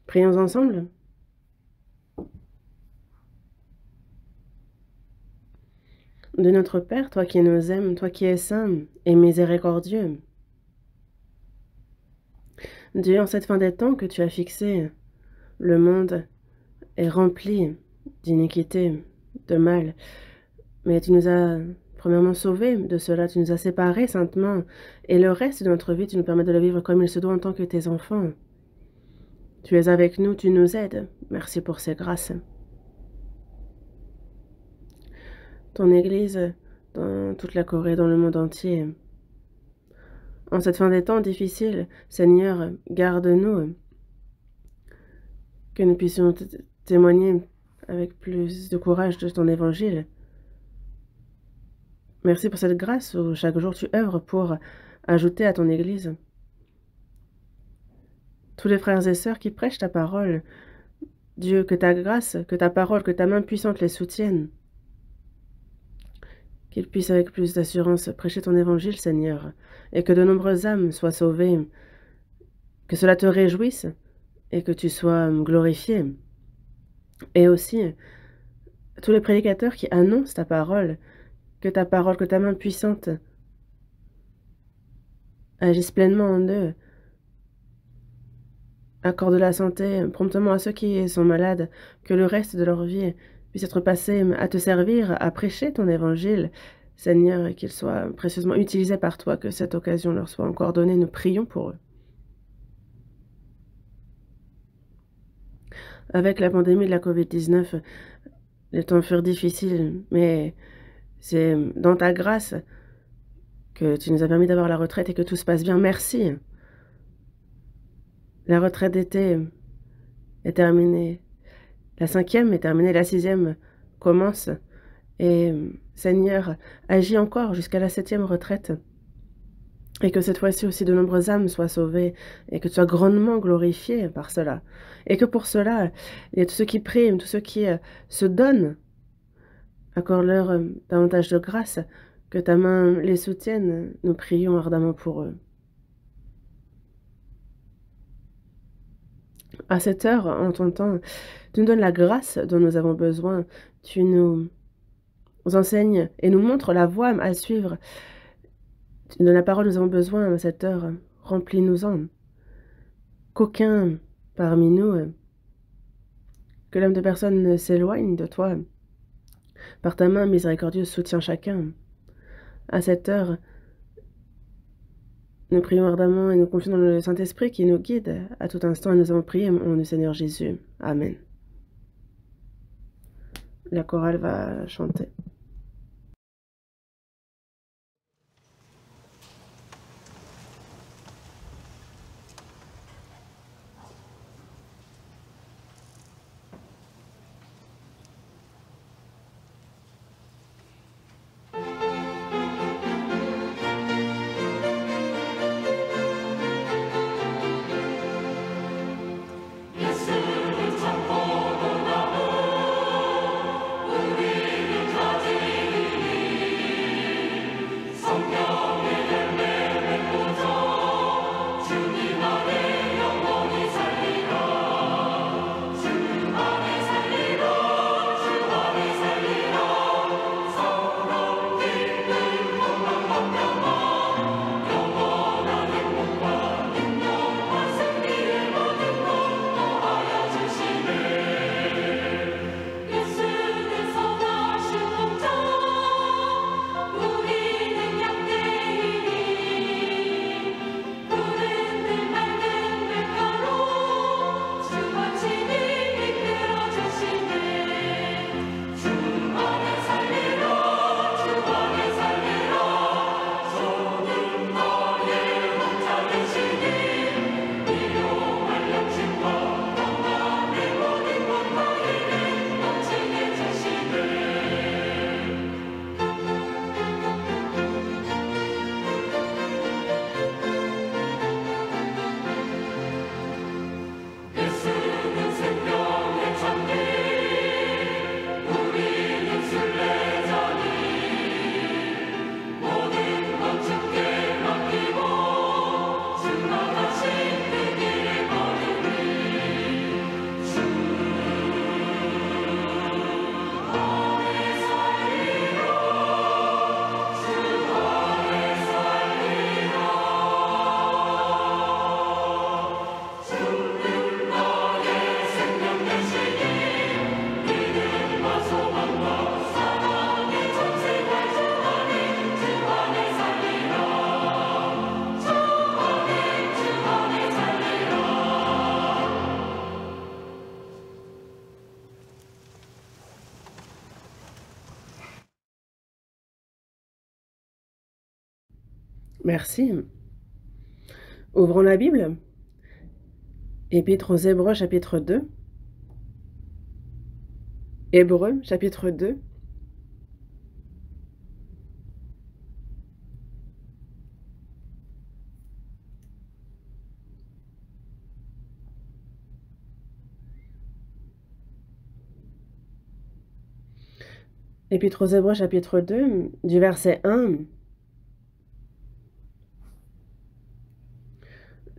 Prions ensemble. De notre Père, toi qui nous aimes, toi qui es saint et miséricordieux, Dieu, en cette fin des temps que tu as fixé, le monde est rempli d'iniquité, de mal. Mais tu nous as premièrement sauvés de cela, tu nous as séparés saintement, et le reste de notre vie, tu nous permets de le vivre comme il se doit en tant que tes enfants. Tu es avec nous, tu nous aides. Merci pour ces grâces. Ton Église, dans toute la Corée, dans le monde entier. En cette fin des temps difficiles, Seigneur, garde-nous, que nous puissions témoigner avec plus de courage de ton évangile. Merci pour cette grâce où chaque jour tu œuvres pour ajouter à ton Église tous les frères et sœurs qui prêchent ta parole. Dieu, que ta grâce, que ta parole, que ta main puissante les soutienne. Qu'ils puissent avec plus d'assurance prêcher ton évangile, Seigneur, et que de nombreuses âmes soient sauvées, que cela te réjouisse et que tu sois glorifié. Et aussi, tous les prédicateurs qui annoncent ta parole, que ta main puissante agisse pleinement en eux. Accorde la santé promptement à ceux qui sont malades, que le reste de leur vie puisse être passé à te servir, à prêcher ton évangile. Seigneur, qu'ils soient précieusement utilisés par toi, que cette occasion leur soit encore donnée. Nous prions pour eux. Avec la pandémie de la COVID-19, les temps furent difficiles, mais c'est dans ta grâce que tu nous as permis d'avoir la retraite et que tout se passe bien. Merci. La retraite d'été est terminée. La 5e est terminée, la 6e commence. Et Seigneur, agis encore jusqu'à la 7e retraite. Et que cette fois-ci aussi de nombreuses âmes soient sauvées et que tu sois grandement glorifié par cela. Et que pour cela, il y a tous ceux qui prient, tous ceux qui se donnent, accorde-leur davantage de grâce, que ta main les soutienne. Nous prions ardemment pour eux. À cette heure, en ton temps, tu nous donnes la grâce dont nous avons besoin. Tu nous enseignes et nous montres la voie à suivre. Tu nous donnes la parole, nous avons besoin à cette heure. Remplis-nous-en. Qu'aucun parmi nous, que l'homme de personne ne s'éloigne de toi. Par ta main miséricordieuse, soutiens chacun. À cette heure, nous prions ardemment et nous confions dans le Saint-Esprit qui nous guide à tout instant et nous avons prié au nom du Seigneur Jésus. Amen. La chorale va chanter. 예수 참 보고 나무 우리를 Merci. Ouvrons la Bible. Épître aux Hébreux, chapitre 2. Hébreux, chapitre 2. Épître aux Hébreux, chapitre 2, du verset 1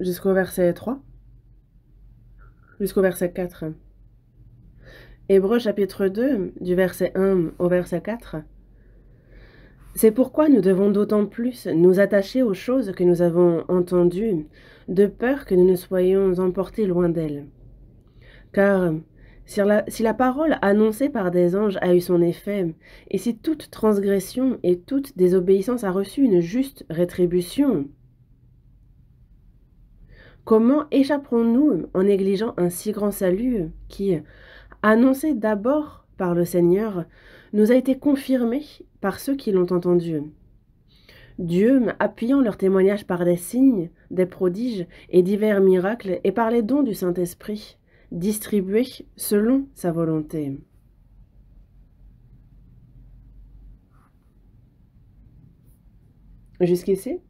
jusqu'au verset 3, jusqu'au verset 4. Hébreux, chapitre 2, du verset 1 au verset 4. C'est pourquoi nous devons d'autant plus nous attacher aux choses que nous avons entendues, de peur que nous ne soyons emportés loin d'elles. Car si la parole annoncée par des anges a eu son effet, et si toute transgression et toute désobéissance a reçu une juste rétribution, comment échapperons-nous en négligeant un si grand salut qui, annoncé d'abord par le Seigneur, nous a été confirmé par ceux qui l'ont entendu? Dieu, appuyant leur témoignage par des signes, des prodiges et divers miracles, et par les dons du Saint-Esprit, distribués selon sa volonté. Jusqu'ici?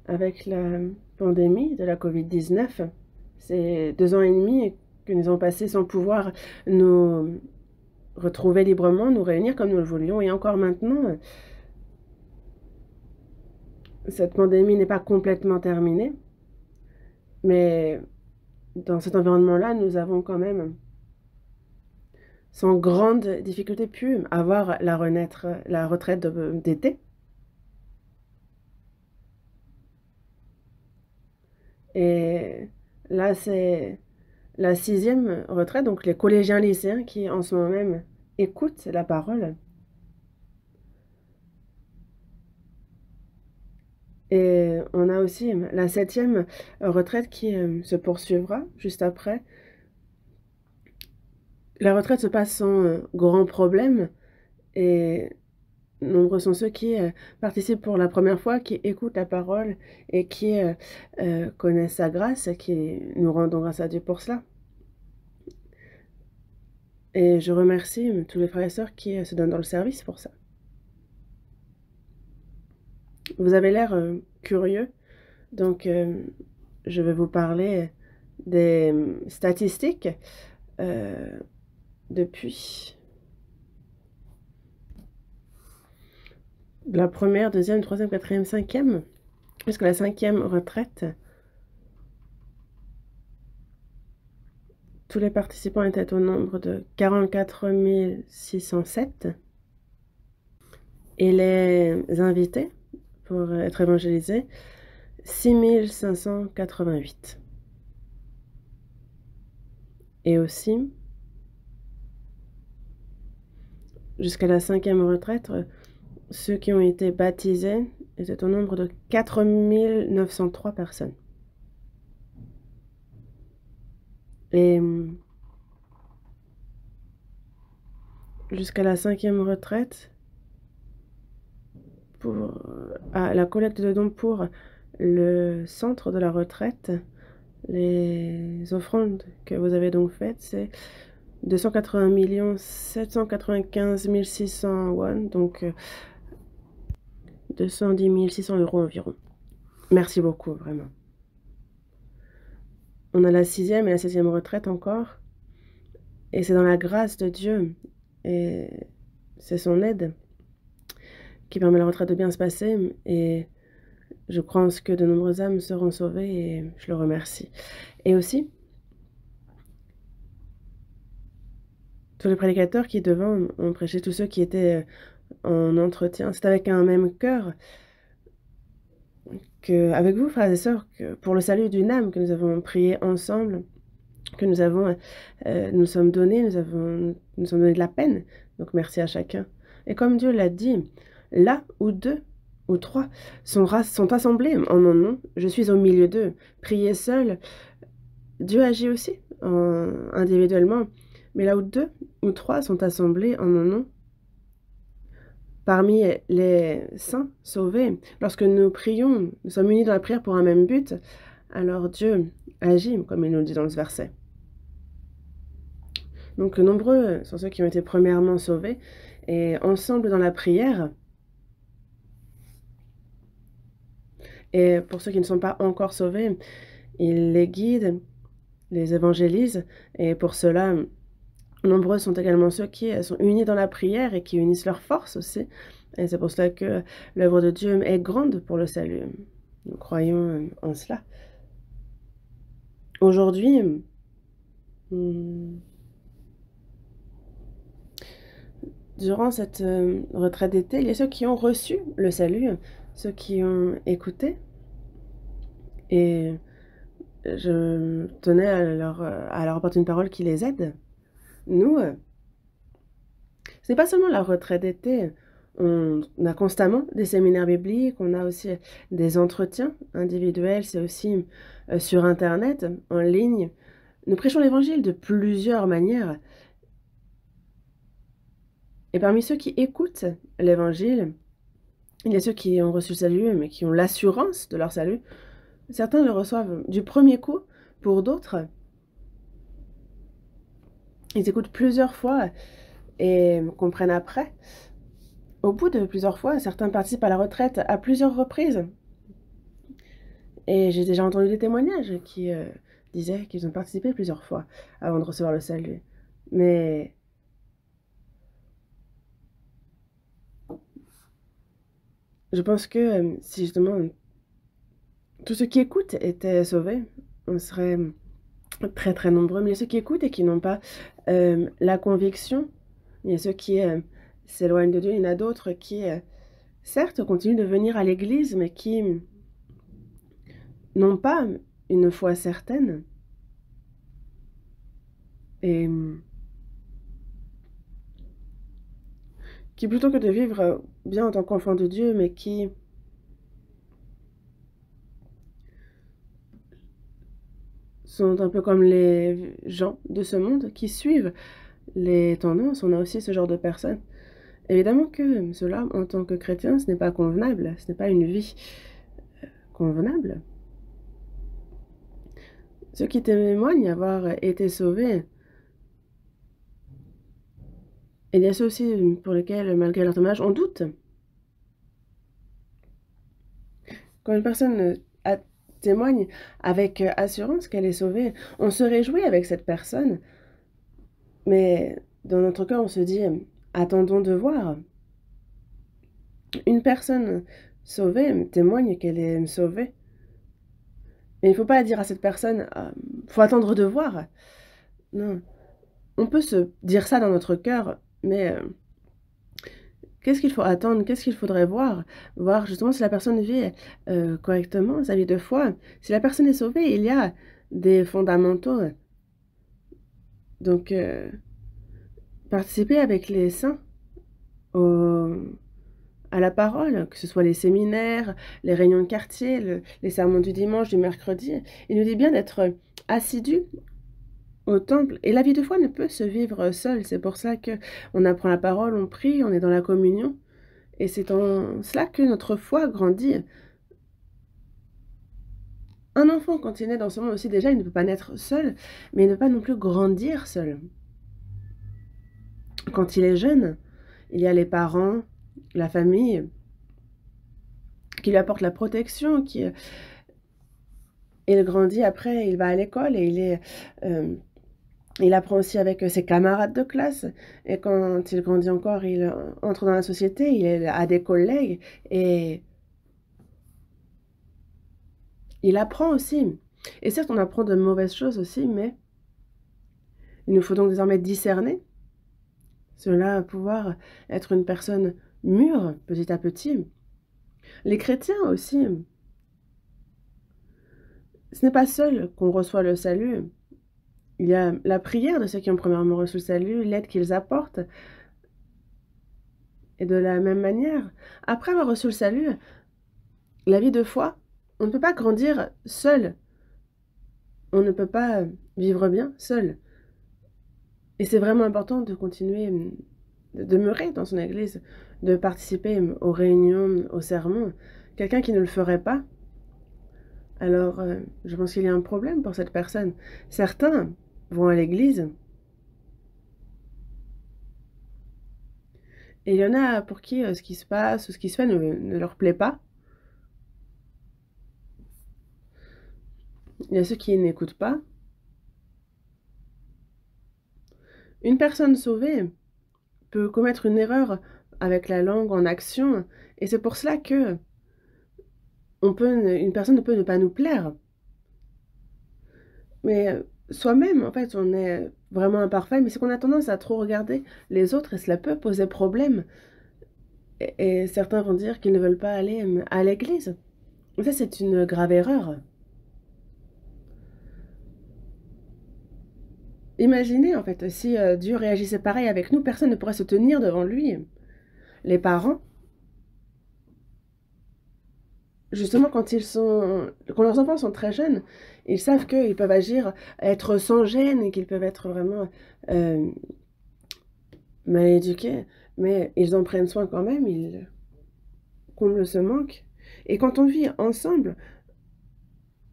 Avec la pandémie de la Covid-19, c'est 2 ans et demi que nous avons passé sans pouvoir nous retrouver librement, nous réunir comme nous le voulions. Et encore maintenant, cette pandémie n'est pas complètement terminée. Mais dans cet environnement-là, nous avons quand même, sans grande difficulté, pu avoir la retraite d'été. Et là, c'est la 6e retraite, donc les collégiens lycéens qui, en ce moment même, écoutent la parole. Et on a aussi la 7e retraite qui se poursuivra juste après. La retraite se passe sans grand problème et nombreux sont ceux qui participent pour la première fois, qui écoutent la parole et qui connaissent sa grâce, qui nous rendons grâce à Dieu pour cela. Et je remercie tous les frères et sœurs qui se donnent dans le service pour ça. Vous avez l'air curieux, donc je vais vous parler des statistiques depuis la première, deuxième, troisième, quatrième, cinquième, jusqu'à la 5e retraite. Tous les participants étaient au nombre de 44 607. Et les invités, pour être évangélisés, 6 588. Et aussi, jusqu'à la 5e retraite, ceux qui ont été baptisés étaient au nombre de 4 903 personnes. Et jusqu'à la 5e retraite, pour la collecte de dons pour le centre de la retraite, les offrandes que vous avez donc faites, c'est 280 795 600 won, donc 210 600 € environ. Merci beaucoup, vraiment. On a la 6e et la 7e retraite encore, et c'est dans la grâce de Dieu, et c'est son aide qui permet à la retraite de bien se passer, et je crois en ce que de nombreuses âmes seront sauvées, et je le remercie. Et aussi, tous les prédicateurs qui devant ont prêché, tous ceux qui étaient en entretien, c'est avec un même cœur qu'avec vous, frères et sœurs, que pour le salut d'une âme que nous avons prié ensemble, que nous sommes donnés, nous sommes donné de la peine. Donc merci à chacun. Et comme Dieu l'a dit, là où 2 ou 3 sont assemblés en mon nom, je suis au milieu d'eux. Priez seul. Dieu agit aussi individuellement, mais là où 2 ou 3 sont assemblés en mon nom, parmi les saints sauvés, lorsque nous prions, nous sommes unis dans la prière pour un même but, alors Dieu agit, comme il nous le dit dans ce verset. Donc nombreux sont ceux qui ont été premièrement sauvés, et ensemble dans la prière, et pour ceux qui ne sont pas encore sauvés, il les guide, les évangélise, et pour cela, nombreux sont également ceux qui sont unis dans la prière et qui unissent leurs forces aussi. Et c'est pour cela que l'œuvre de Dieu est grande pour le salut. Nous croyons en cela. Aujourd'hui, durant cette retraite d'été, il y a ceux qui ont reçu le salut, ceux qui ont écouté. Et je tenais à leur apporter une parole qui les aide. Nous, ce n'est pas seulement la retraite d'été. On a constamment des séminaires bibliques, on a aussi des entretiens individuels, c'est aussi sur Internet, en ligne. Nous prêchons l'Évangile de plusieurs manières. Et parmi ceux qui écoutent l'Évangile, il y a ceux qui ont reçu le salut, mais qui ont l'assurance de leur salut. Certains le reçoivent du premier coup, pour d'autres, ils écoutent plusieurs fois et comprennent après. Au bout de plusieurs fois, certains participent à la retraite à plusieurs reprises. Et j'ai déjà entendu des témoignages qui disaient qu'ils ont participé plusieurs fois avant de recevoir le salut. Mais je pense que si justement tous ceux qui écoutent étaient sauvés, on serait très très nombreux. Mais il y a ceux qui écoutent et qui n'ont pas la conviction. Il y a ceux qui s'éloignent de Dieu. Il y en a d'autres qui, certes, continuent de venir à l'église, mais qui n'ont pas une foi certaine. Et qui, plutôt que de vivre bien en tant qu'enfant de Dieu, mais qui sont un peu comme les gens de ce monde, qui suivent les tendances. On a aussi ce genre de personnes. Évidemment que cela, en tant que chrétien, ce n'est pas convenable, ce n'est pas une vie convenable. Ceux qui témoignent avoir été sauvés, il y a ceux aussi pour lesquels, malgré leur témoignage, on doute. Quand une personne témoigne avec assurance qu'elle est sauvée, on se réjouit avec cette personne, mais dans notre cœur, on se dit, attendons de voir. Une personne sauvée témoigne qu'elle est sauvée. Mais il ne faut pas dire à cette personne, faut attendre de voir. Non. On peut se dire ça dans notre cœur, mais qu'est-ce qu'il faut attendre? Qu'est-ce qu'il faudrait voir? Voir justement si la personne vit correctement sa vie de foi. Si la personne est sauvée, il y a des fondamentaux. Donc, participer avec les saints à la parole, que ce soit les séminaires, les réunions de quartier, les sermons du dimanche, du mercredi. Il nous dit bien d'être assidus au temple. Et la vie de foi ne peut se vivre seule. C'est pour ça qu'on apprend la parole, on prie, on est dans la communion. Et c'est en cela que notre foi grandit. Un enfant, quand il naît dans ce monde aussi, déjà, il ne peut pas naître seul, mais il ne peut pas non plus grandir seul. Quand il est jeune, il y a les parents, la famille, qui lui apportent la protection, il grandit après, il va à l'école et il apprend aussi avec ses camarades de classe. Et quand il grandit encore, il entre dans la société, il a des collègues et il apprend aussi. Et certes, on apprend de mauvaises choses aussi, mais il nous faut donc désormais discerner cela, pouvoir être une personne mûre petit à petit. Les chrétiens aussi, ce n'est pas seul qu'on reçoit le salut. Il y a la prière de ceux qui ont premièrement reçu le salut, l'aide qu'ils apportent. Et de la même manière, après avoir reçu le salut, la vie de foi, on ne peut pas grandir seul. on ne peut pas vivre bien seul. Et c'est vraiment important de continuer de demeurer dans son église, de participer aux réunions, aux sermons. Quelqu'un qui ne le ferait pas, alors je pense qu'il y a un problème pour cette personne. Certains vont à l'église, et il y en a pour qui ce qui se passe ou ce qui se fait ne leur plaît pas. Il y a ceux qui n'écoutent pas. Une personne sauvée peut commettre une erreur avec la langue en action, et c'est pour cela que une personne ne peut ne pas nous plaire. Mais soi-même, en fait, on est vraiment imparfait, mais c'est qu'on a tendance à trop regarder les autres et cela peut poser problème. Et certains vont dire qu'ils ne veulent pas aller à l'église. Ça, c'est une grave erreur. Imaginez, en fait, si Dieu réagissait pareil avec nous, personne ne pourrait se tenir devant lui. Les parents, justement, quand leurs enfants sont très jeunes, ils savent qu'ils peuvent agir, être sans gêne et qu'ils peuvent être vraiment mal éduqués, mais ils en prennent soin quand même, ils comblent ce manque. Et quand on vit ensemble,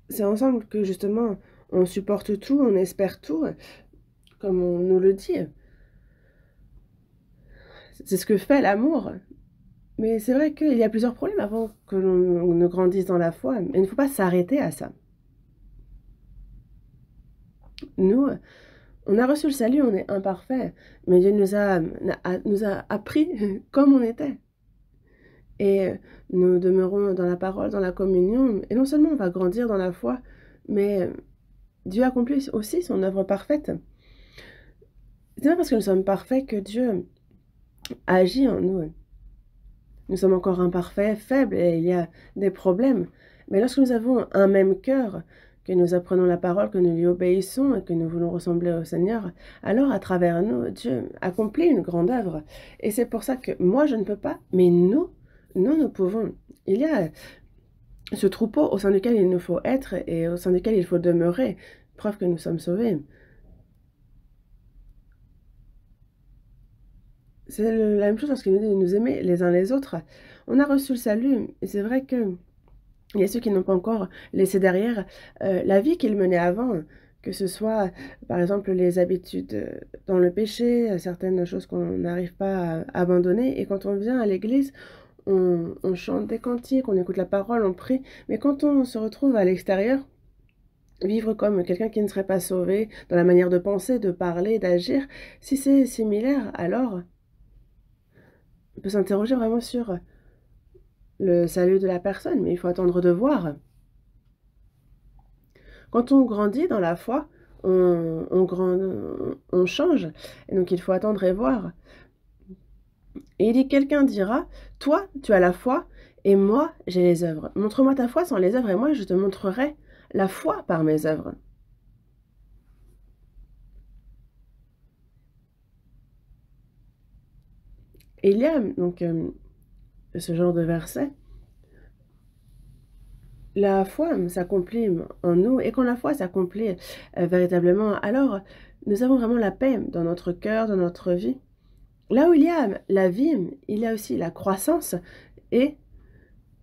c'est ensemble que justement on supporte tout, on espère tout, comme on nous le dit. C'est ce que fait l'amour. Mais c'est vrai qu'il y a plusieurs problèmes avant que l'on ne grandisse dans la foi, mais il ne faut pas s'arrêter à ça. Nous, on a reçu le salut, on est imparfait, mais Dieu nous a appris comme on était. Et nous demeurons dans la parole, dans la communion, et non seulement on va grandir dans la foi, mais Dieu accomplit aussi son œuvre parfaite. C'est pas parce que nous sommes parfaits que Dieu agit en nous. Nous sommes encore imparfaits, faibles, et il y a des problèmes. Mais lorsque nous avons un même cœur, que nous apprenons la parole, que nous lui obéissons et que nous voulons ressembler au Seigneur, alors à travers nous, Dieu accomplit une grande œuvre. Et c'est pour ça que moi, je ne peux pas, mais nous pouvons. Il y a ce troupeau au sein duquel il nous faut être et au sein duquel il faut demeurer, preuve que nous sommes sauvés. C'est la même chose lorsqu'il nous dit de nous aimer les uns les autres. On a reçu le salut, et c'est vrai que il y a ceux qui n'ont pas encore laissé derrière la vie qu'ils menaient avant, que ce soit, par exemple, les habitudes dans le péché, certaines choses qu'on n'arrive pas à abandonner. Et quand on vient à l'église, on chante des cantiques, on écoute la parole, on prie. Mais quand on se retrouve à l'extérieur, vivre comme quelqu'un qui ne serait pas sauvé, dans la manière de penser, de parler, d'agir, si c'est similaire, alors on peut s'interroger vraiment sur le salut de la personne, mais il faut attendre de voir. Quand on grandit dans la foi, on change, et donc il faut attendre et voir. Et il dit, quelqu'un dira, toi, tu as la foi, et moi, j'ai les œuvres. Montre-moi ta foi sans les œuvres, et moi, je te montrerai la foi par mes œuvres. Et il y a donc ce genre de verset. La foi s'accomplit en nous, et quand la foi s'accomplit véritablement, alors nous avons vraiment la paix dans notre cœur, dans notre vie. Là où il y a la vie, il y a aussi la croissance, et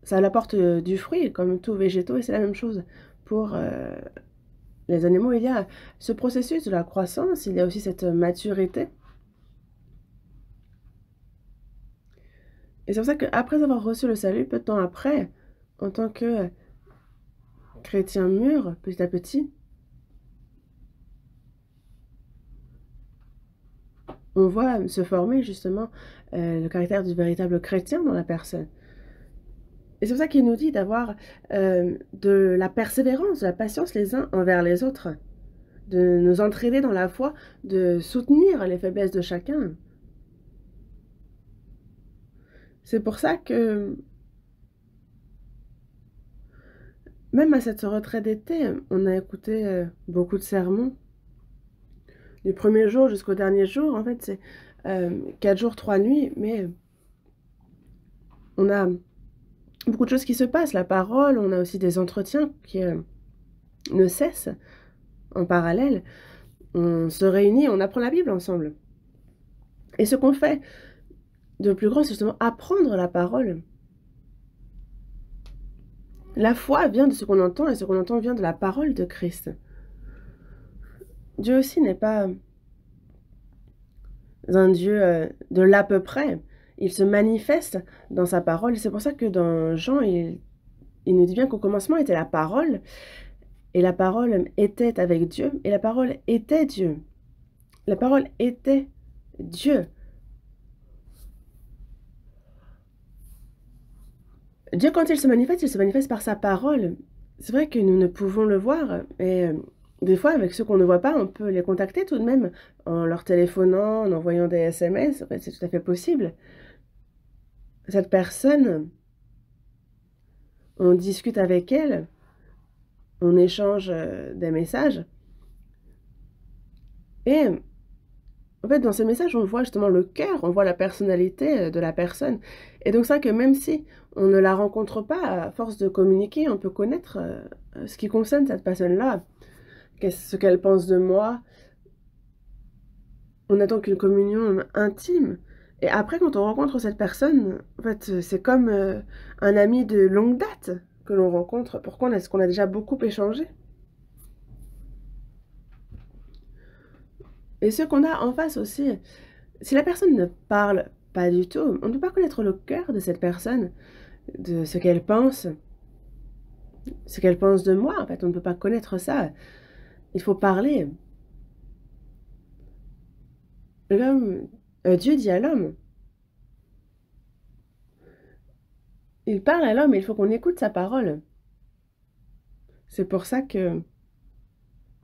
ça apporte du fruit, comme tout végétaux, et c'est la même chose pour les animaux. Il y a ce processus de la croissance, il y a aussi cette maturité. Et c'est pour ça qu'après avoir reçu le salut, peu de temps après, en tant que chrétien mûr, petit à petit, on voit se former justement le caractère du véritable chrétien dans la personne. Et c'est pour ça qu'il nous dit d'avoir de la persévérance, de la patience les uns envers les autres, de nous entraider dans la foi, de soutenir les faiblesses de chacun. C'est pour ça que, même à cette retraite d'été, on a écouté beaucoup de sermons. Du premier jour jusqu'au dernier jour, en fait, c'est 4 jours, 3 nuits, mais on a beaucoup de choses qui se passent, la parole, on a aussi des entretiens qui ne cessent. en parallèle, on se réunit, on apprend la Bible ensemble. Et ce qu'on fait de plus grand, c'est justement apprendre la parole. La foi vient de ce qu'on entend, et ce qu'on entend vient de la parole de Christ. Dieu aussi n'est pas un Dieu de l'à peu près. Il se manifeste dans sa parole. C'est pour ça que dans Jean, il nous dit bien qu'au commencement était la parole, et la parole était avec Dieu, et la parole était Dieu. La parole était Dieu. Dieu, quand il se manifeste par sa parole. C'est vrai que nous ne pouvons le voir, et des fois, avec ceux qu'on ne voit pas, on peut les contacter tout de même, en leur téléphonant, en envoyant des SMS, en fait, c'est tout à fait possible. Cette personne, on discute avec elle, on échange des messages, et en fait, dans ces messages, on voit justement le cœur, on voit la personnalité de la personne. Et donc, c'est vrai que même si on ne la rencontre pas, à force de communiquer, on peut connaître ce qui concerne cette personne-là, ce qu'elle pense de moi. On n'a donc une communion intime. Et après, quand on rencontre cette personne, en fait, c'est comme un ami de longue date que l'on rencontre. Pourquoi? Parce qu'on a déjà beaucoup échangé. Et ce qu'on a en face aussi, si la personne ne parle pas du tout, on ne peut pas connaître le cœur de cette personne, de ce qu'elle pense de moi, en fait, on ne peut pas connaître ça. Il faut parler. Dieu dit à l'homme. Il parle à l'homme et il faut qu'on écoute sa parole. C'est pour ça que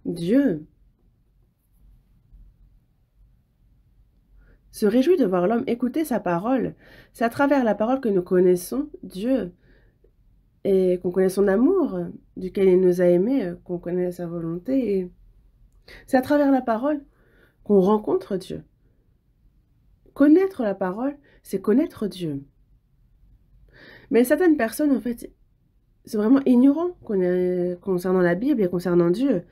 Dieu se réjouit de voir l'homme écouter sa parole. C'est à travers la parole que nous connaissons Dieu et qu'on connaît son amour, duquel il nous a aimés, qu'on connaît sa volonté. Et c'est à travers la parole qu'on rencontre Dieu. Connaître la parole, c'est connaître Dieu. Mais certaines personnes, en fait, sont vraiment ignorants concernant la Bible et concernant Dieu.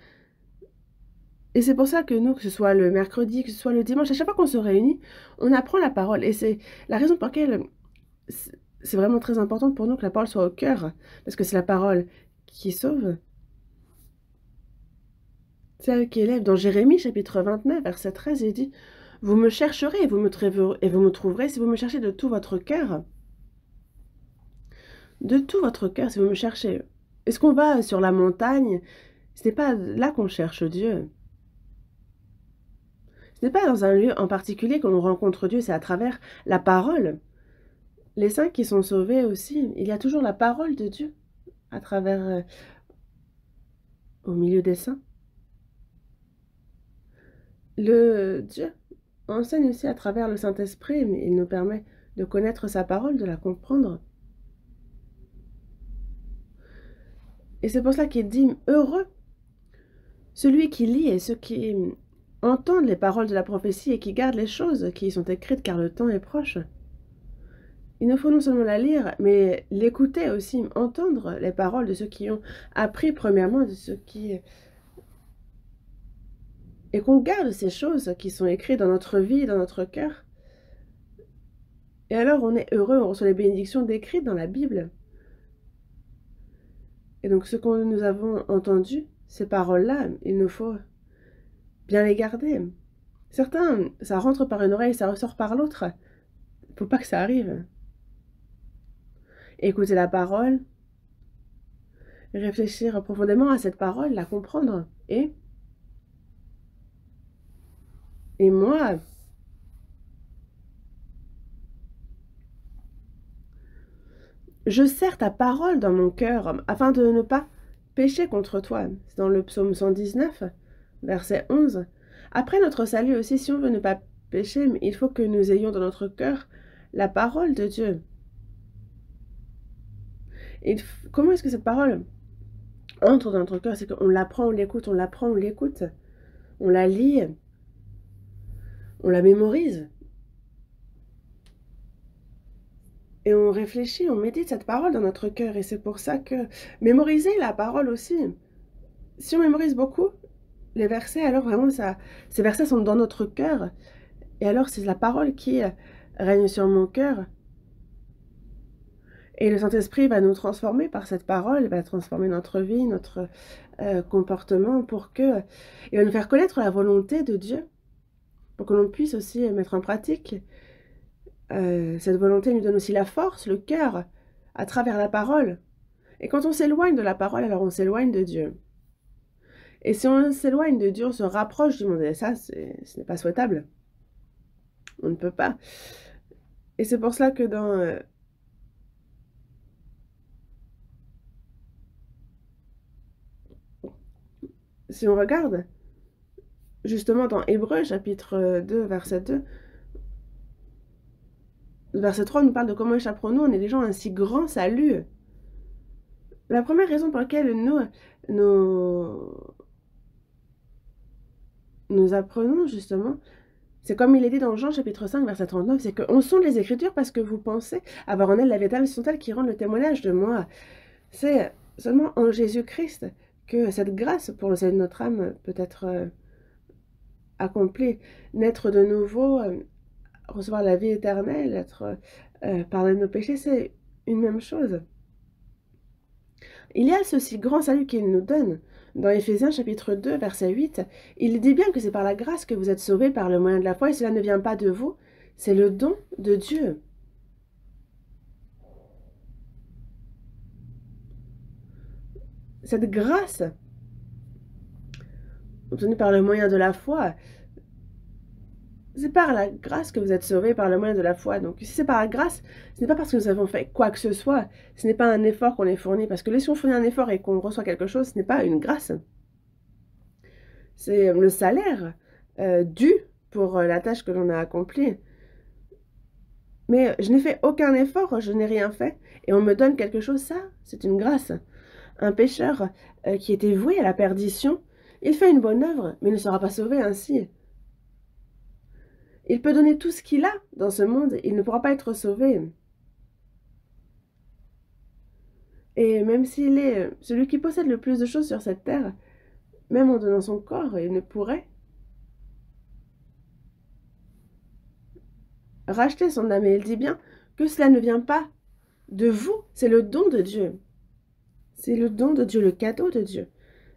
Et c'est pour ça que nous, que ce soit le mercredi, que ce soit le dimanche, à chaque fois qu'on se réunit, on apprend la parole. Et c'est la raison pour laquelle c'est vraiment très important pour nous que la parole soit au cœur. Parce que c'est la parole qui sauve. C'est elle qui élève. Dans Jérémie, chapitre 29, verset 13, il dit « Vous me chercherez et vous me trouverez si vous me cherchez de tout votre cœur. » De tout votre cœur, si vous me cherchez. Est-ce qu'on va sur la montagne? Ce n'est pas là qu'on cherche Dieu. Ce n'est pas dans un lieu en particulier que l'on rencontre Dieu, c'est à travers la parole. Les saints qui sont sauvés aussi, il y a toujours la parole de Dieu à travers, au milieu des saints. Le Dieu enseigne aussi à travers le Saint-Esprit, mais il nous permet de connaître sa parole, de la comprendre. Et c'est pour ça qu'il dit « Heureux celui qui lit et ceux qui entendent les paroles de la prophétie et qui gardent les choses qui y sont écrites, car le temps est proche. » Il nous faut non seulement la lire, mais l'écouter aussi, entendre les paroles de ceux qui ont appris premièrement, de ceux qui... Et qu'on garde ces choses qui sont écrites dans notre vie, dans notre cœur. Et alors on est heureux, on reçoit les bénédictions décrites dans la Bible. Et donc ce que nous avons entendu, ces paroles-là, il nous faut bien les garder. Certains, ça rentre par une oreille, ça ressort par l'autre. Il ne faut pas que ça arrive. Écouter la parole, réfléchir profondément à cette parole, la comprendre. Et moi, je serre ta parole dans mon cœur afin de ne pas pécher contre toi. C'est dans le psaume 119, verset 11. Après notre salut aussi, si on veut ne pas pécher, il faut que nous ayons dans notre cœur la parole de Dieu. Et comment est-ce que cette parole entre dans notre cœur? C'est qu'on l'apprend, on l'écoute, on l'apprend, on l'écoute. On la lit, on la mémorise. Et on réfléchit, on médite cette parole dans notre cœur. Et c'est pour ça que mémoriser la parole aussi. Si on mémorise beaucoup, les versets, alors vraiment, ces versets sont dans notre cœur. Et alors, c'est la parole qui règne sur mon cœur. Et le Saint-Esprit va nous transformer par cette parole, va transformer notre vie, notre comportement, il va nous faire connaître la volonté de Dieu, pour que l'on puisse aussi mettre en pratique. Cette volonté nous donne aussi la force, le cœur, à travers la parole. Et quand on s'éloigne de la parole, alors on s'éloigne de Dieu. Et si on s'éloigne de Dieu, on se rapproche du monde. Et ça, ce n'est pas souhaitable. On ne peut pas. Et c'est pour cela que si on regarde, justement dans Hébreux, chapitre 2, verset 2, verset 3 nous parle de comment échapperons-nous en éligeant un si grand salut. La première raison pour laquelle nous apprenons justement, c'est comme il est dit dans Jean chapitre 5, verset 39, c'est qu'on sonde les Écritures parce que vous pensez avoir en elles la vérité, ce sont elles qui rendent le témoignage de moi. C'est seulement en Jésus-Christ que cette grâce pour le salut de notre âme peut être accomplie. Naître de nouveau, recevoir la vie éternelle, être pardonné de nos péchés, c'est une même chose. Il y a ce si grand salut qu'il nous donne. Dans Éphésiens chapitre 2, verset 8, il dit bien que c'est par la grâce que vous êtes sauvés par le moyen de la foi, et cela ne vient pas de vous, c'est le don de Dieu. Cette grâce, obtenue par le moyen de la foi, c'est par la grâce que vous êtes sauvés par le moyen de la foi. Donc si c'est par la grâce, ce n'est pas parce que nous avons fait quoi que ce soit, ce n'est pas un effort qu'on est fourni, parce que si on fournit un effort et qu'on reçoit quelque chose, ce n'est pas une grâce. C'est le salaire dû pour la tâche que l'on a accomplie. Mais je n'ai fait aucun effort, je n'ai rien fait, et on me donne quelque chose, ça, c'est une grâce. Un pécheur qui était voué à la perdition, il fait une bonne œuvre, mais ne sera pas sauvé ainsi. Il peut donner tout ce qu'il a dans ce monde, il ne pourra pas être sauvé. Et même s'il est celui qui possède le plus de choses sur cette terre, même en donnant son corps, il ne pourrait racheter son âme. Et il dit bien que cela ne vient pas de vous, c'est le don de Dieu. C'est le don de Dieu, le cadeau de Dieu.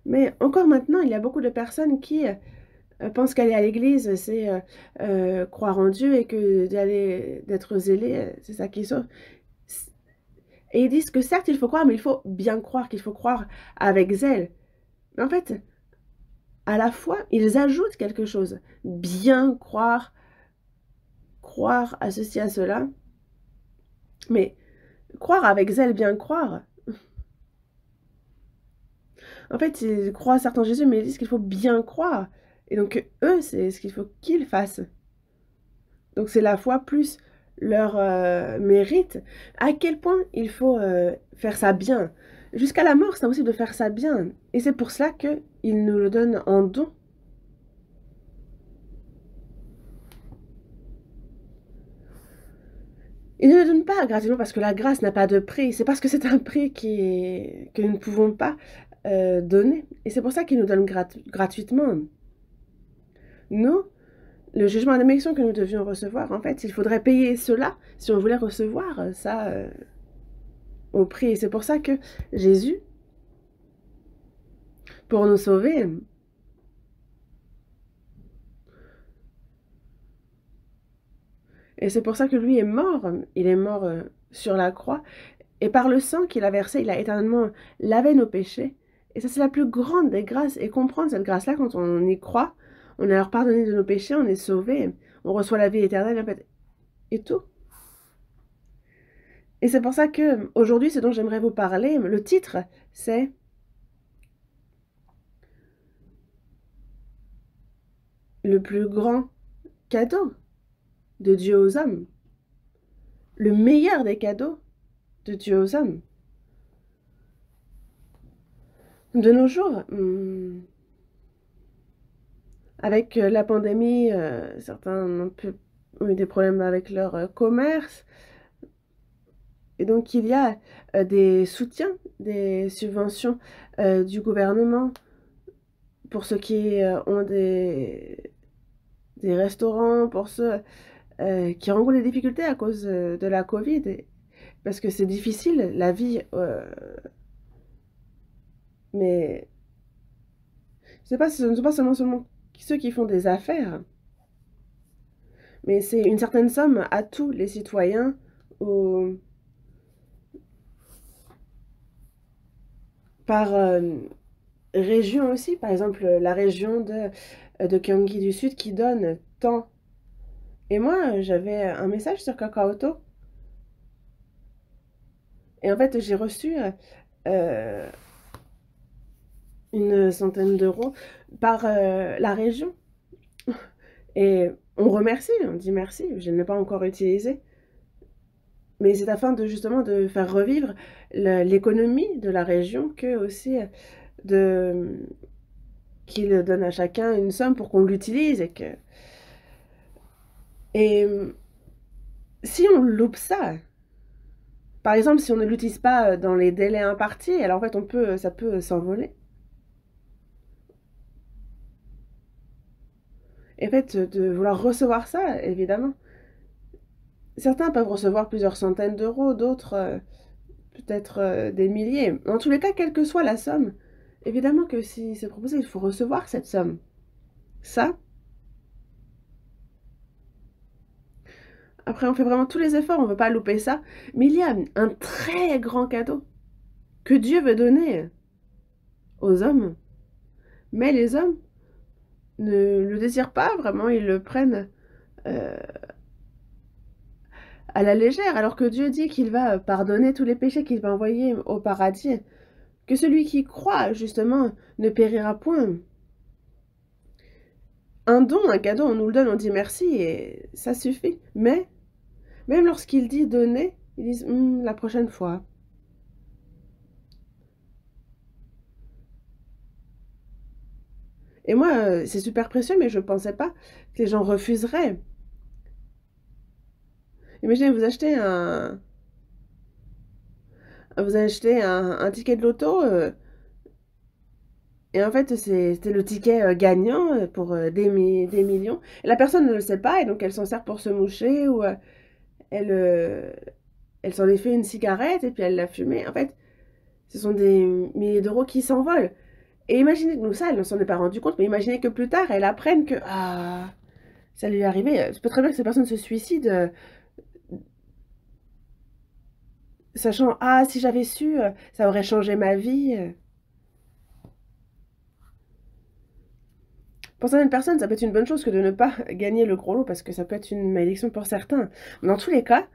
Mais encore maintenant, il y a beaucoup de personnes qui pensent qu'aller à l'église, c'est croire en Dieu et que d'être zélé, c'est ça qui sauve. Et ils disent que certes, il faut croire, mais il faut bien croire, qu'il faut croire avec zèle. Mais en fait, à la fois, ils ajoutent quelque chose. Bien croire, croire à ceci, à cela. Mais croire avec zèle, bien croire. En fait, ils croient certes en Jésus, mais ils disent qu'il faut bien croire. Et donc, eux, c'est ce qu'il faut qu'ils fassent. Donc, c'est la foi plus leur mérite. À quel point il faut faire ça bien. Jusqu'à la mort, c'est impossible de faire ça bien. Et c'est pour cela qu'il nous le donne en don. Il ne le donne pas gratuitement parce que la grâce n'a pas de prix. C'est parce que c'est un prix que nous ne pouvons pas donner. Et c'est pour ça qu'il nous donne gratuitement. Nous, le jugement et la malédiction que nous devions recevoir, en fait, il faudrait payer cela si on voulait recevoir ça au prix. Et c'est pour ça que Jésus, pour nous sauver, et c'est pour ça que lui est mort, il est mort sur la croix, et par le sang qu'il a versé, il a éternellement lavé nos péchés. Et ça, c'est la plus grande des grâces. Et comprendre cette grâce-là, quand on y croit, on est alors pardonné de nos péchés, on est sauvé, on reçoit la vie éternelle, en fait, et tout. Et c'est pour ça que aujourd'hui, ce dont j'aimerais vous parler, le titre, c'est le plus grand cadeau de Dieu aux hommes. Le meilleur des cadeaux de Dieu aux hommes. De nos jours, avec la pandémie, certains ont eu des problèmes avec leur commerce. Et donc, il y a des soutiens, des subventions du gouvernement pour ceux qui ont des restaurants, pour ceux qui rencontrent des difficultés à cause de la Covid, parce que c'est difficile, la vie, mais ce ne sont pas seulement ceux qui font des affaires, mais c'est une certaine somme à tous les citoyens, au- par région aussi. Par exemple, la région de Gyeonggi du Sud qui donne tant. Et moi, j'avais un message sur Kakaoto. Et en fait, j'ai reçu euh, une centaine d'euros par la région. Et on remercie, on dit merci, je ne l'ai pas encore utilisé. Mais c'est afin de justement de faire revivre l'économie de la région que aussi de qu'il donne à chacun une somme pour qu'on l'utilise et si on loupe ça, par exemple si on ne l'utilise pas dans les délais impartis, alors en fait ça peut s'envoler. Et en fait de vouloir recevoir ça, évidemment. Certains peuvent recevoir plusieurs centaines d'euros, d'autres peut-être des milliers. En tous les cas, quelle que soit la somme, évidemment que si c'est proposé, il faut recevoir cette somme. Ça, après on fait vraiment tous les efforts, on ne veut pas louper ça, mais il y a un très grand cadeau que Dieu veut donner aux hommes. Mais les hommes ne le désirent pas vraiment, ils le prennent euh, à la légère, alors que Dieu dit qu'il va pardonner tous les péchés, qu'il va envoyer au paradis, que celui qui croit justement ne périra point. Un don, un cadeau, on nous le donne, on dit merci et ça suffit. Mais même lorsqu'il dit donner, ils disent la prochaine fois. Et moi, c'est super précieux, mais je ne pensais pas que les gens refuseraient. Imaginez, vous achetez un ticket de loto, et en fait, c'était le ticket gagnant pour des millions. Et la personne ne le sait pas, et donc elle s'en sert pour se moucher, ou elle, euh, elle s'en est fait une cigarette, et puis elle l'a fumée. En fait, ce sont des milliers d'euros qui s'envolent. Et imaginez, nous ça, elle ne s'en est pas rendu compte, mais imaginez que plus tard, elle apprenne que ça lui est arrivé. Je peux très bien que cette personne se suicide, sachant, si j'avais su, ça aurait changé ma vie. Pour certaines personnes, ça peut être une bonne chose que de ne pas gagner le gros lot, parce que ça peut être une malédiction pour certains. Dans tous les cas,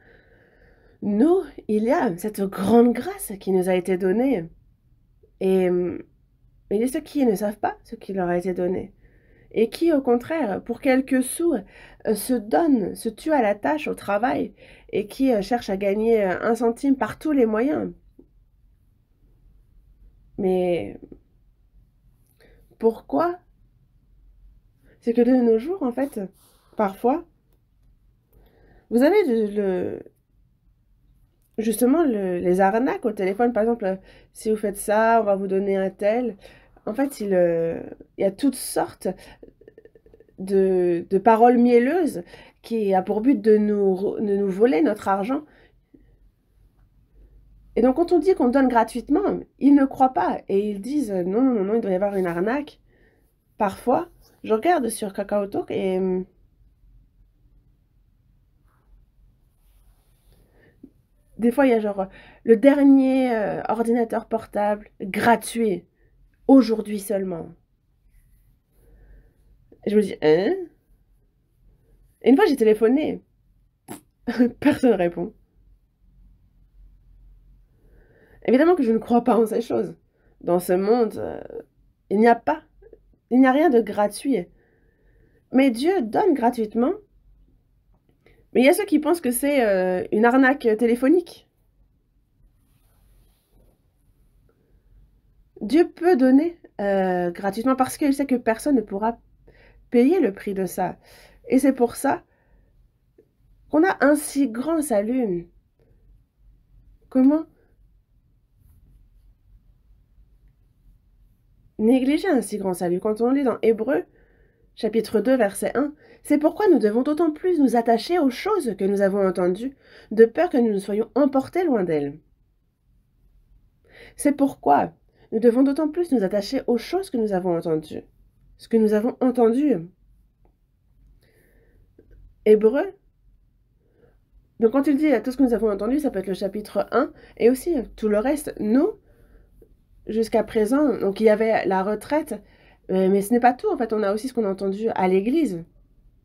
nous, il y a cette grande grâce qui nous a été donnée. Et il y a ceux qui ne savent pas ce qui leur a été donné. Et qui, au contraire, pour quelques sous, se donnent, se tuent à la tâche, au travail, et qui cherchent à gagner un centime par tous les moyens. Mais pourquoi? C'est que de nos jours, en fait, parfois, vous avez justement les arnaques au téléphone. Par exemple, si vous faites ça, on va vous donner un tel. En fait, il y a toutes sortes de paroles mielleuses qui a pour but de nous voler notre argent. Et donc, quand on dit qu'on donne gratuitement, ils ne croient pas et ils disent non, non, non, non, il doit y avoir une arnaque. Parfois, je regarde sur KakaoTalk et des fois, il y a genre le dernier ordinateur portable gratuit, aujourd'hui seulement. Et je me dis, hein? Et une fois, j'ai téléphoné, personne ne répond. Évidemment que je ne crois pas en ces choses. Dans ce monde, il n'y a pas, il n'y a rien de gratuit. Mais Dieu donne gratuitement. Mais il y a ceux qui pensent que c'est une arnaque téléphonique. Dieu peut donner gratuitement parce qu'il sait que personne ne pourra payer le prix de ça. Et c'est pour ça qu'on a un si grand salut. Comment négliger un si grand salut. Quand on lit dans Hébreux, chapitre 2, verset 1, « C'est pourquoi nous devons d'autant plus nous attacher aux choses que nous avons entendues, de peur que nous ne soyons emportés loin d'elles. » C'est pourquoi nous devons d'autant plus nous attacher aux choses que nous avons entendues. Ce que nous avons entendu. Hébreux. Donc quand il dit tout ce que nous avons entendu, ça peut être le chapitre 1 et aussi tout le reste. Nous, jusqu'à présent, donc il y avait la retraite, mais ce n'est pas tout. En fait, on a aussi ce qu'on a entendu à l'église.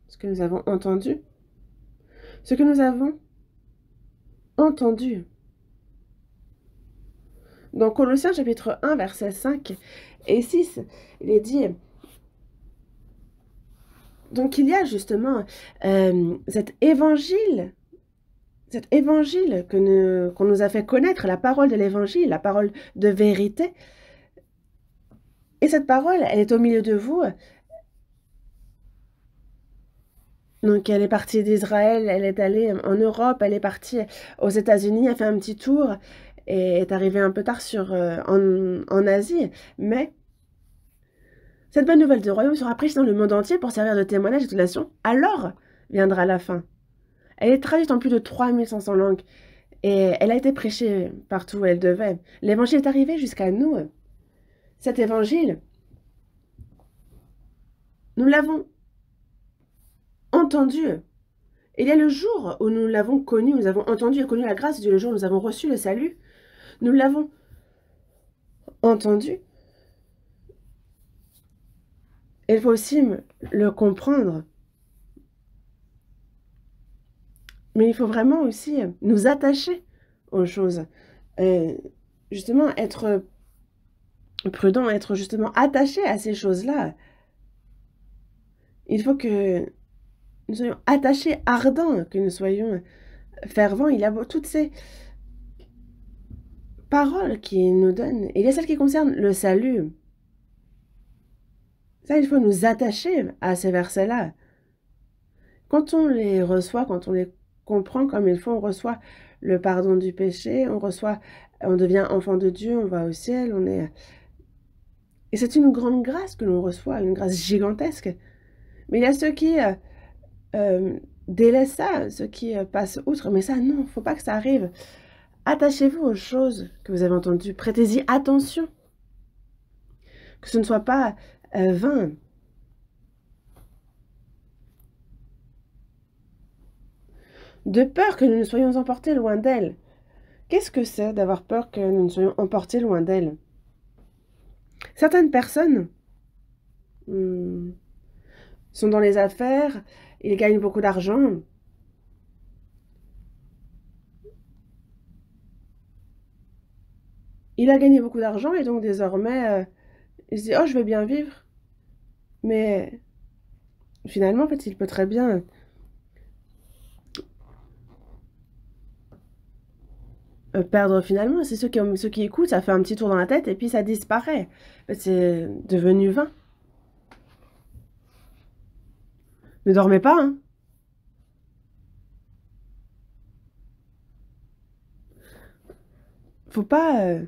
Ce que nous avons entendu. Ce que nous avons entendu. Dans Colossiens chapitre 1, versets 5 et 6, il est dit... Donc il y a justement cet évangile qu'on nous a fait connaître, la parole de l'évangile, la parole de vérité. Et cette parole, elle est au milieu de vous. Donc elle est partie d'Israël, elle est allée en Europe, elle est partie aux États-Unis, elle a fait un petit tour et est arrivée un peu tard en Asie. Mais cette bonne nouvelle du royaume sera prêchée dans le monde entier pour servir de témoignage et de nation. Alors viendra la fin. Elle est traduite en plus de 3500 langues et elle a été prêchée partout où elle devait. L'évangile est arrivé jusqu'à nous. Cet évangile, nous l'avons entendu. Il y a le jour où nous l'avons connu, nous avons entendu et connu la grâce de Dieu, le jour où nous avons reçu le salut. Nous l'avons entendu. Il faut aussi le comprendre. Mais il faut vraiment aussi nous attacher aux choses. Justement, être prudent, être justement attaché à ces choses-là. Il faut que nous soyons attachés, ardents, que nous soyons fervents. Il y a toutes ces paroles qui nous donnent. Il y a celles qui concernent le salut. Ça, il faut nous attacher à ces versets-là. Quand on les reçoit, quand on les comprend comme il faut, on reçoit le pardon du péché, on devient enfant de Dieu, on va au ciel, Et c'est une grande grâce que l'on reçoit, une grâce gigantesque. Mais il y a ceux qui délaissent ça, ceux qui passent outre. Mais ça, non, il ne faut pas que ça arrive. Attachez-vous aux choses que vous avez entendues. Prêtez-y attention. Que ce ne soit pas vain. De peur que nous ne soyons emportés loin d'elle. Qu'est-ce que c'est d'avoir peur que nous ne soyons emportés loin d'elle? Certaines personnes sont dans les affaires, ils gagnent beaucoup d'argent. Il a gagné beaucoup d'argent et donc désormais, il se dit « Oh, je vais bien vivre ». Mais finalement, en fait, il peut très bien perdre finalement. C'est ceux qui écoutent, ça fait un petit tour dans la tête et puis ça disparaît. C'est devenu vain. Ne dormez pas, hein. Faut pas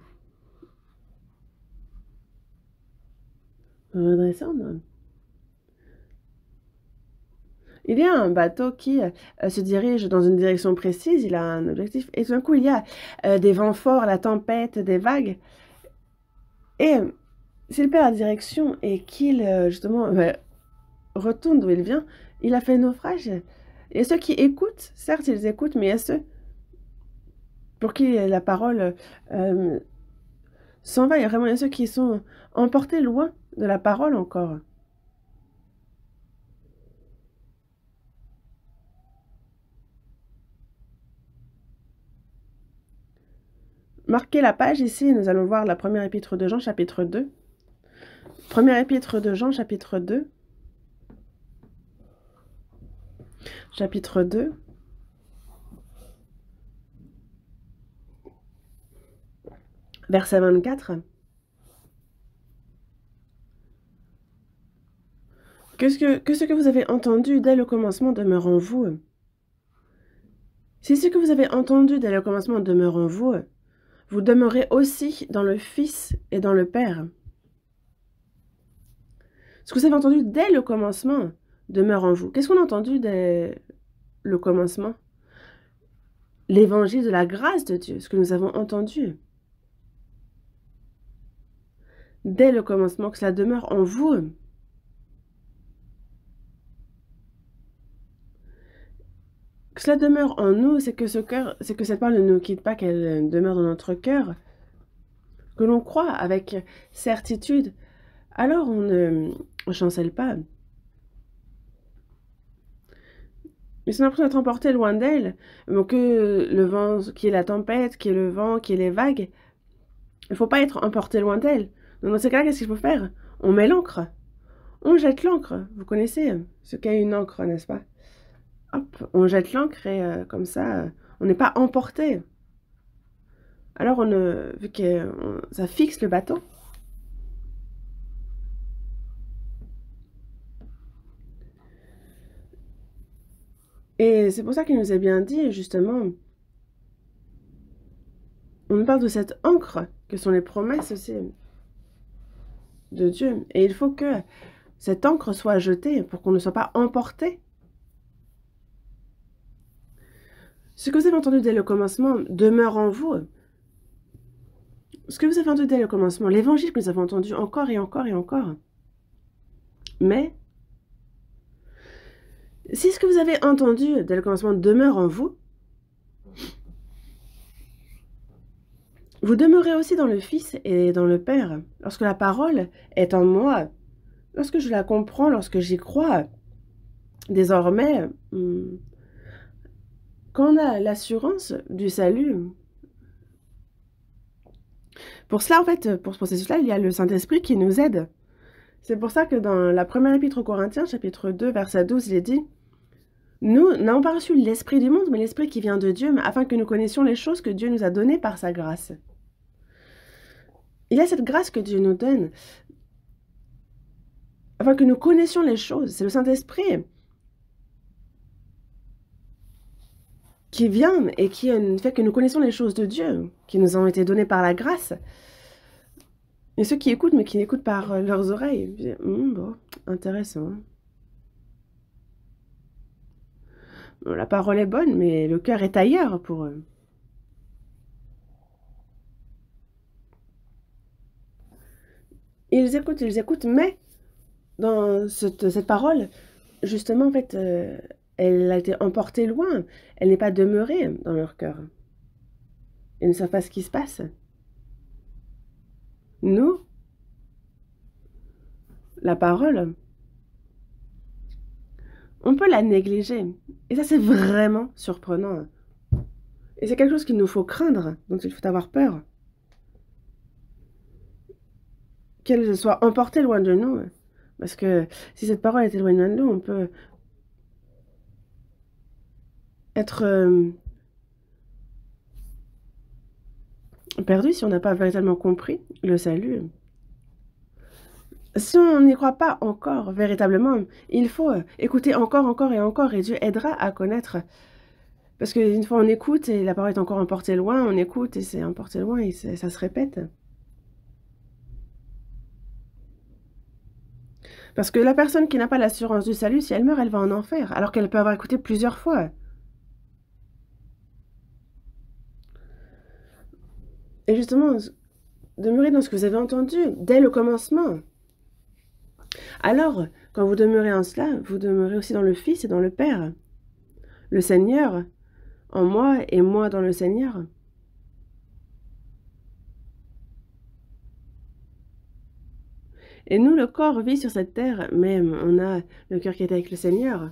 redescendre. Il y a un bateau qui se dirige dans une direction précise, il a un objectif, et tout d'un coup il y a des vents forts, la tempête, des vagues. Et s'il perd la direction et qu'il justement retourne d'où il vient, il a fait naufrage. Et ceux qui écoutent, certes ils écoutent, mais il y a ceux pour qui la parole s'en va. Il y a vraiment ceux qui sont emportés loin de la parole encore. Marquez la page ici, nous allons voir la première épître de Jean, chapitre 2. Première épître de Jean, chapitre 2. Chapitre 2. Verset 24. Que ce que vous avez entendu dès le commencement demeure en vous. Si ce que vous avez entendu dès le commencement demeure en vous, vous demeurez aussi dans le Fils et dans le Père. Ce que vous avez entendu dès le commencement demeure en vous. Qu'est-ce qu'on a entendu dès le commencement? L'évangile de la grâce de Dieu, ce que nous avons entendu. Dès le commencement, que cela demeure en vous. Que cela demeure en nous, c'est que cette parole ne nous quitte pas, qu'elle demeure dans notre cœur, que l'on croit avec certitude. Alors on ne chancelle pas. Mais si on a l'impression d'être emporté loin d'elle, que le vent, qui est la tempête, qui est le vent, qui est les vagues, il ne faut pas être emporté loin d'elle. Donc dans ces cas-là, qu'est-ce qu'il faut faire? On met l'ancre. On jette l'ancre. Vous connaissez ce qu'est une ancre, n'est-ce pas? Hop, on jette l'ancre et comme ça, on n'est pas emporté. Alors, vu que ça fixe le bateau. Et c'est pour ça qu'il nous est bien dit, justement, on nous parle de cette ancre, que sont les promesses aussi de Dieu. Et il faut que cette ancre soit jetée pour qu'on ne soit pas emporté. Ce que vous avez entendu dès le commencement demeure en vous. Ce que vous avez entendu dès le commencement, l'évangile que nous avons entendu encore et encore et encore. Mais, si ce que vous avez entendu dès le commencement demeure en vous, vous demeurez aussi dans le Fils et dans le Père. Lorsque la parole est en moi, lorsque je la comprends, lorsque j'y crois, désormais, quand on a l'assurance du salut, pour cela, en fait, pour ce processus-là, il y a le Saint-Esprit qui nous aide. C'est pour ça que dans la première épître aux Corinthiens, chapitre 2, verset 12, il est dit « Nous n'avons pas reçu l'Esprit du monde, mais l'Esprit qui vient de Dieu, afin que nous connaissions les choses que Dieu nous a données par sa grâce. » Il y a cette grâce que Dieu nous donne, afin que nous connaissions les choses. C'est le Saint-Esprit qui vient et qui fait que nous connaissons les choses de Dieu, qui nous ont été données par la grâce. Et ceux qui écoutent, mais qui n'écoutent par leurs oreilles, bon, intéressant. Bon, la parole est bonne, mais le cœur est ailleurs pour eux. Ils écoutent, mais dans cette parole, justement, en fait, elle a été emportée loin. Elle n'est pas demeurée dans leur cœur. Ils ne savent pas ce qui se passe. Nous, la parole, on peut la négliger. Et ça, c'est vraiment surprenant. Et c'est quelque chose qu'il nous faut craindre, dont il faut avoir peur. Qu'elle soit emportée loin de nous. Parce que si cette parole est éloignée de nous, on peut être perdu si on n'a pas véritablement compris le salut. Si on n'y croit pas encore véritablement, il faut écouter encore et encore, et Dieu aidera à connaître. Parce qu'une fois on écoute et la parole est encore emportée loin, on écoute et c'est emporté loin et ça se répète. Parce que la personne qui n'a pas l'assurance du salut, si elle meurt, elle va en enfer, alors qu'elle peut avoir écouté plusieurs fois. Et justement, demeurez dans ce que vous avez entendu dès le commencement. Alors, quand vous demeurez en cela, vous demeurez aussi dans le Fils et dans le Père. Le Seigneur en moi et moi dans le Seigneur. Et nous, le corps vit sur cette terre, mais on a le cœur qui est avec le Seigneur.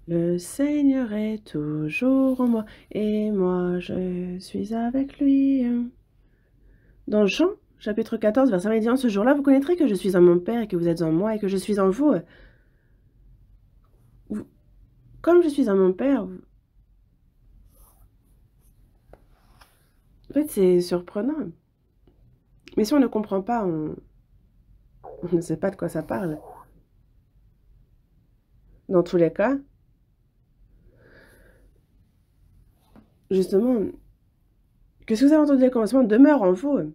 Le Seigneur est toujours en moi, et moi je suis avec lui. Dans Jean, chapitre 14, verset 1, il dit « En ce jour-là, vous connaîtrez que je suis en mon Père, et que vous êtes en moi, et que je suis en vous. Comme je suis en mon Père... » En fait, c'est surprenant. Mais si on ne comprend pas, on ne sait pas de quoi ça parle. Dans tous les cas, justement, que ce que vous avez entendu au commencement demeure en vous.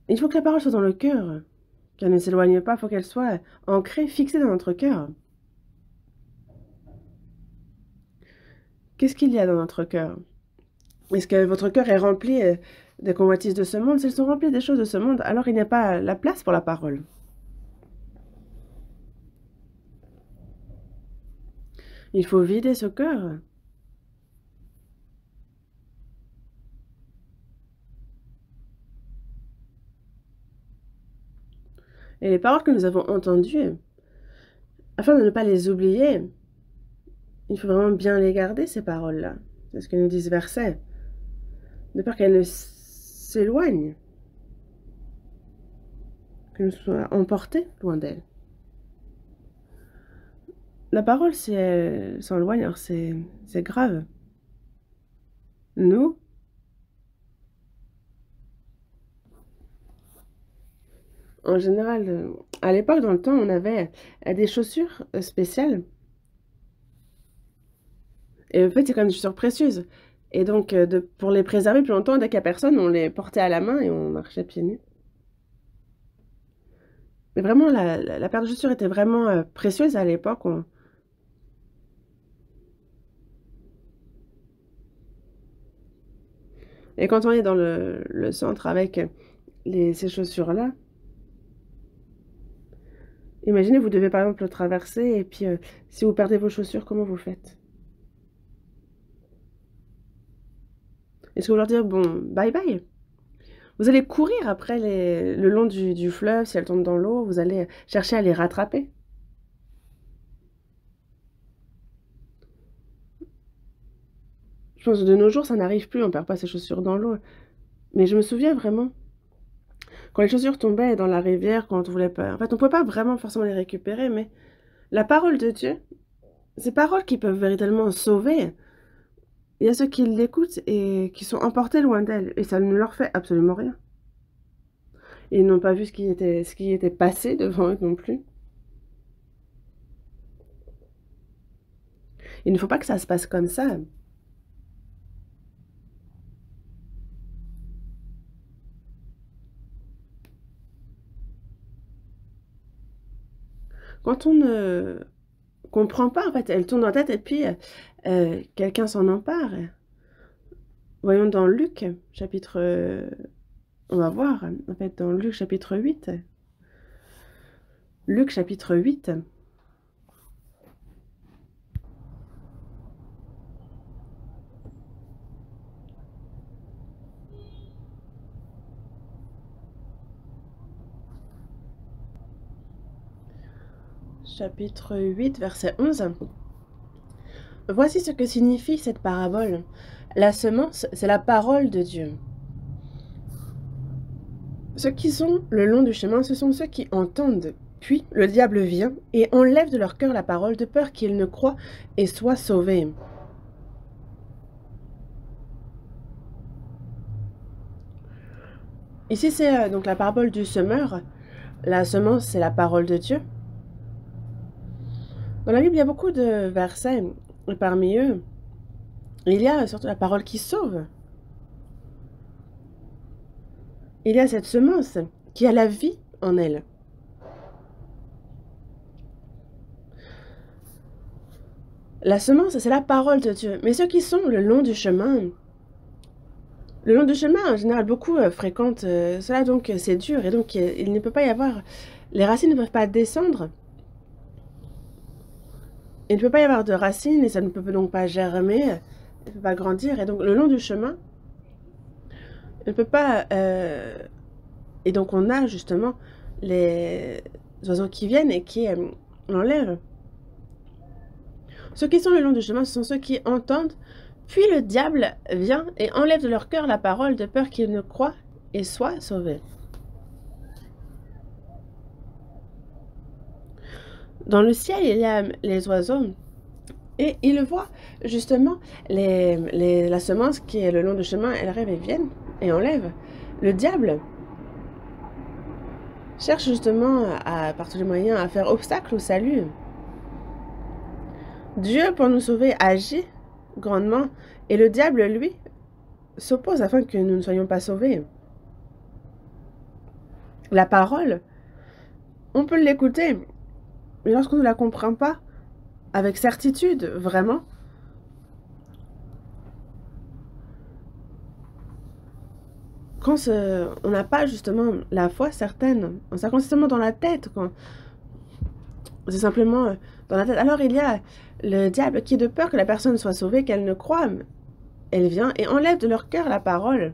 Il faut que la parole soit dans le cœur. qu'elle ne s'éloigne pas, il faut qu'elle soit ancrée, fixée dans notre cœur. Qu'est-ce qu'il y a dans notre cœur? Est-ce que votre cœur est rempli des convoitises de ce monde? S'ils sont remplis des choses de ce monde, alors il n'y a pas la place pour la parole. Il faut vider ce cœur. Et les paroles que nous avons entendues, afin de ne pas les oublier, il faut vraiment bien les garder, ces paroles-là. C'est ce que nous dit ce verset. De peur qu'elles ne s'éloignent, que nous soyons emportés loin d'elles. La parole, si elle s'éloigne, alors c'est grave. Nous, en général, à l'époque, dans le temps, on avait des chaussures spéciales. Et en fait, c'est comme des chaussures précieuses. Et donc, pour les préserver plus longtemps, dès qu'il n'y a personne, on les portait à la main et on marchait pieds nus. Mais vraiment, la paire de chaussures était vraiment précieuse à l'époque. Et quand on est dans le centre avec ces chaussures-là, imaginez, vous devez par exemple le traverser et puis si vous perdez vos chaussures, comment vous faites? Est-ce que vous leur dire, bon, bye bye? Vous allez courir après le long du fleuve, si elles tombent dans l'eau, vous allez chercher à les rattraper. Je pense que de nos jours, ça n'arrive plus, on ne perd pas ses chaussures dans l'eau. Mais je me souviens vraiment, quand les chaussures tombaient dans la rivière, quand on voulait pas... En fait, on ne pouvait pas vraiment forcément les récupérer, mais la parole de Dieu, ces paroles qui peuvent véritablement sauver, il y a ceux qui l'écoutent et qui sont emportés loin d'elle, et ça ne leur fait absolument rien. Ils n'ont pas vu ce qui était passé devant eux non plus. Il ne faut pas que ça se passe comme ça. Quand on ne comprend pas, en fait, elle tourne en tête et puis quelqu'un s'en empare. Voyons dans Luc, chapitre... on va voir, en fait, dans Luc, chapitre 8. Luc, chapitre 8. Chapitre 8, verset 11. Voici ce que signifie cette parabole. La semence, c'est la parole de Dieu. Ceux qui sont le long du chemin, ce sont ceux qui entendent. Puis le diable vient et enlève de leur cœur la parole de peur qu'ils ne croient et soient sauvés. Ici, c'est donc la parabole du semeur. La semence, c'est la parole de Dieu. Dans la Bible, il y a beaucoup de versets, et parmi eux, il y a surtout la parole qui sauve. Il y a cette semence qui a la vie en elle. La semence, c'est la parole de Dieu. Mais ceux qui sont le long du chemin, en général, beaucoup fréquentent cela, donc c'est dur. Et donc, il ne peut pas y avoir... Les racines ne peuvent pas descendre. Il ne peut pas y avoir de racines et ça ne peut donc pas germer, il ne peut pas grandir. Et donc, le long du chemin, il ne peut pas... Et donc, on a justement les oiseaux qui viennent et qui l'enlèvent. Ceux qui sont le long du chemin, ce sont ceux qui entendent, puis le diable vient et enlève de leur cœur la parole de peur qu'ils ne croient et soient sauvés. Dans le ciel, il y a les oiseaux et ils voient justement la semence qui est le long du chemin, elles rêvent et viennent et enlèvent. Le diable cherche justement par tous les moyens à faire obstacle au salut. Dieu, pour nous sauver, agit grandement et le diable, lui, s'oppose afin que nous ne soyons pas sauvés. La parole On peut l'écouter, mais lorsqu'on ne la comprend pas, avec certitude, vraiment, quand on n'a pas justement la foi certaine, on ça constamment dans la tête, quand c'est simplement dans la tête. Alors il y a le diable qui, de peur que la personne soit sauvée, qu'elle ne croie, elle vient et enlève de leur cœur la parole.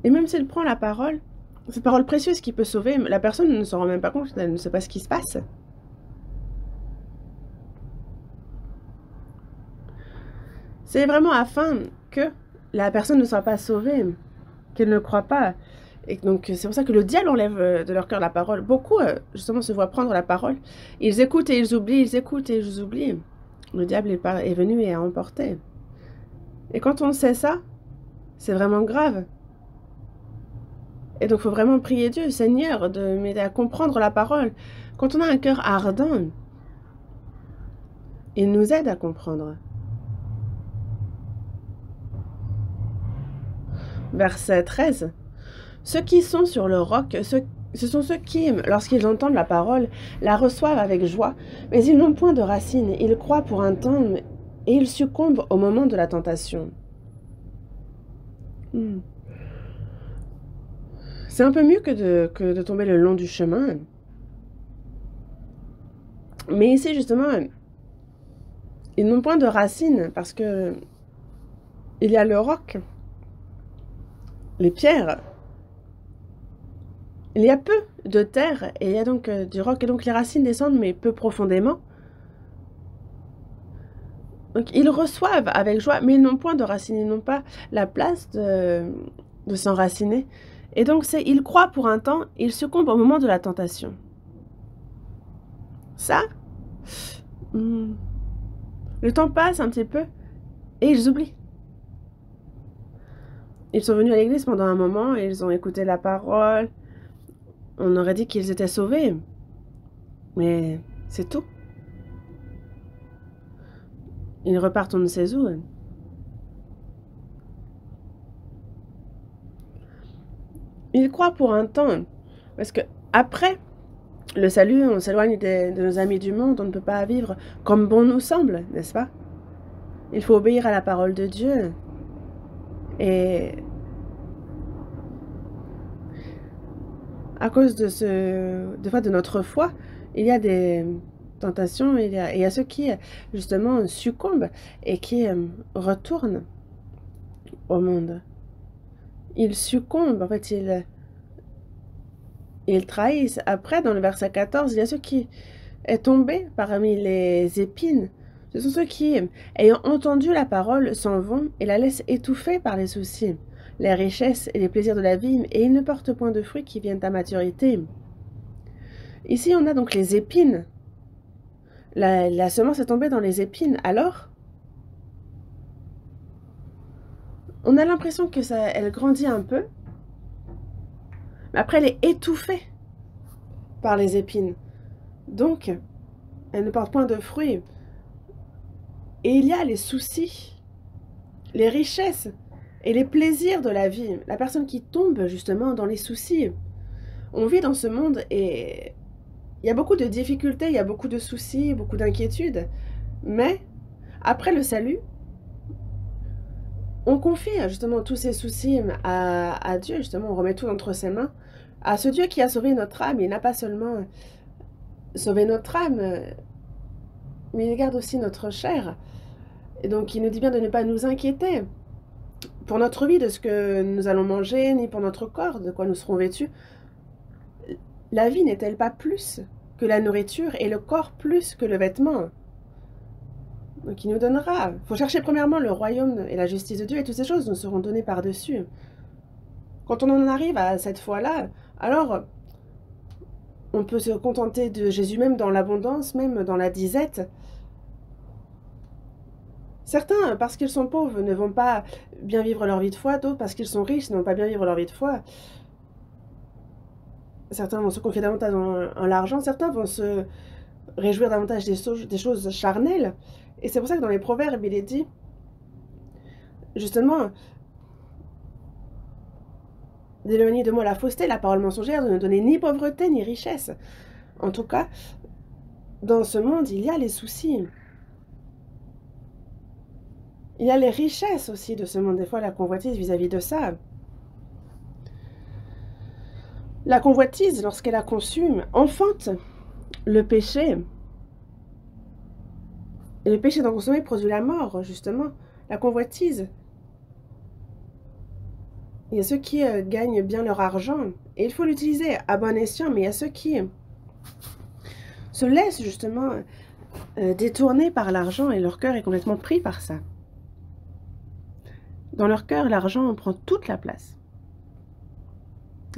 Et même s'il prend la parole, cette parole précieuse qui peut sauver, la personne ne s'en rend même pas compte, elle ne sait pas ce qui se passe. C'est vraiment afin que la personne ne soit pas sauvée, qu'elle ne croit pas. Et donc c'est pour ça que le diable enlève de leur cœur la parole. Beaucoup justement se voient prendre la parole. Ils écoutent et ils oublient, ils écoutent et ils oublient. Le diable est venu et a emporté. Et quand on sait ça, c'est vraiment grave. Et donc il faut vraiment prier Dieu, Seigneur, de m'aider à comprendre la parole. Quand on a un cœur ardent, il nous aide à comprendre. Verset 13. Ceux qui sont sur le roc, ce sont ceux qui, lorsqu'ils entendent la parole, la reçoivent avec joie, mais ils n'ont point de racines, ils croient pour un temps, et ils succombent au moment de la tentation. C'est un peu mieux que de tomber le long du chemin. Mais ici, justement, ils n'ont point de racines, parce que il y a le roc, les pierres. Il y a peu de terre, et il y a donc du roc, et donc les racines descendent, mais peu profondément. Donc ils reçoivent avec joie, mais ils n'ont point de racines, ils n'ont pas la place de s'enraciner. Et donc ils croient pour un temps, ils succombent au moment de la tentation. Ça, le temps passe un petit peu, et ils oublient. Ils sont venus à l'église pendant un moment, et ils ont écouté la parole. On aurait dit qu'ils étaient sauvés, mais c'est tout. Ils repartent on ne sait où. Ils croient pour un temps, parce que après le salut, on s'éloigne de nos amis du monde, on ne peut pas vivre comme bon nous semble, n'est-ce pas? Il faut obéir à la parole de Dieu. Et à cause des fois de notre foi, il y a des tentations, il y a ceux qui justement succombent et qui retournent au monde. Ils succombent, en fait, ils trahissent. Après, dans le verset 14, il y a ceux qui est tombé parmi les épines. Ce sont ceux qui, ayant entendu la parole, s'en vont et la laissent étouffer par les soucis, les richesses et les plaisirs de la vie, et ils ne portent point de fruits qui viennent à maturité. Ici, on a donc les épines. La semence est tombée dans les épines. Alors, on a l'impression que elle grandit un peu, mais après, elle est étouffée par les épines. Donc, elle ne porte point de fruits. Et il y a les soucis, les richesses et les plaisirs de la vie. La personne qui tombe justement dans les soucis. On vit dans ce monde et il y a beaucoup de difficultés, il y a beaucoup de soucis, beaucoup d'inquiétudes. Mais après le salut, on confie justement tous ces soucis à Dieu. Justement, on remet tout entre ses mains. À ce Dieu qui a sauvé notre âme. Il n'a pas seulement sauvé notre âme, mais il garde aussi notre chair. Et donc, il nous dit bien de ne pas nous inquiéter pour notre vie de ce que nous allons manger, ni pour notre corps, de quoi nous serons vêtus. La vie n'est-elle pas plus que la nourriture et le corps plus que le vêtement? Donc il nous donnera. Il faut chercher premièrement le royaume et la justice de Dieu et toutes ces choses nous seront données par-dessus. Quand on en arrive à cette foi-là, alors on peut se contenter de Jésus même dans l'abondance, même dans la disette. Certains, parce qu'ils sont pauvres, ne vont pas bien vivre leur vie de foi, d'autres, parce qu'ils sont riches, ne vont pas bien vivre leur vie de foi. Certains vont se confier davantage en l'argent, certains vont se réjouir davantage des choses charnelles. Et c'est pour ça que dans les proverbes, il est dit, justement, d'éloigner de moi la fausseté, la parole mensongère, de ne donner ni pauvreté ni richesse. En tout cas, dans ce monde, il y a les soucis. Il y a les richesses aussi de ce monde. Des fois, la convoitise vis-à-vis de ça. La convoitise, lorsqu'elle la consume, enfante le péché. Et le péché d'en consommer produit la mort, justement. La convoitise. Il y a ceux qui gagnent bien leur argent. Et il faut l'utiliser à bon escient. Mais il y a ceux qui se laissent justement détourner par l'argent. Et leur cœur est complètement pris par ça. Dans leur cœur, l'argent prend toute la place.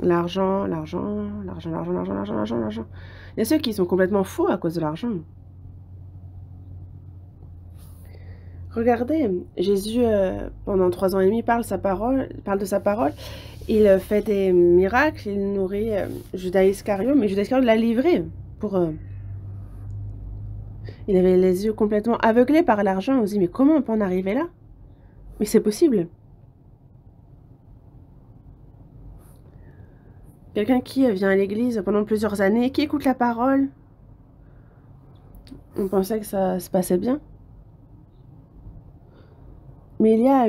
L'argent, l'argent, l'argent, l'argent, l'argent, l'argent, l'argent, l'argent. Il y a ceux qui sont complètement fous à cause de l'argent. Regardez, Jésus, pendant 3 ans et demi, parle de sa parole. Il fait des miracles, il nourrit Judas Iscariot, mais Judas Iscariot l'a livré pour... il avait les yeux complètement aveuglés par l'argent. On se dit, mais comment on peut en arriver là? Mais c'est possible. Quelqu'un qui vient à l'église pendant plusieurs années, qui écoute la parole, on pensait que ça se passait bien. Mais il y a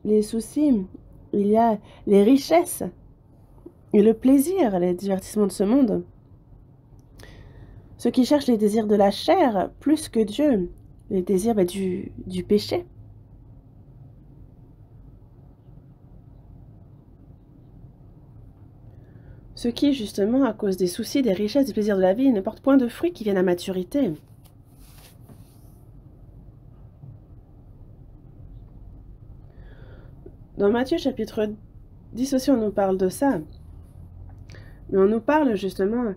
les soucis, il y a les richesses et le plaisir, les divertissements de ce monde. Ceux qui cherchent les désirs de la chair plus que Dieu, les désirs du péché. Ceux qui, justement, à cause des soucis, des richesses, des plaisirs de la vie, ne portent point de fruits qui viennent à maturité. Dans Matthieu chapitre 10 aussi, on nous parle de ça. Mais on nous parle justement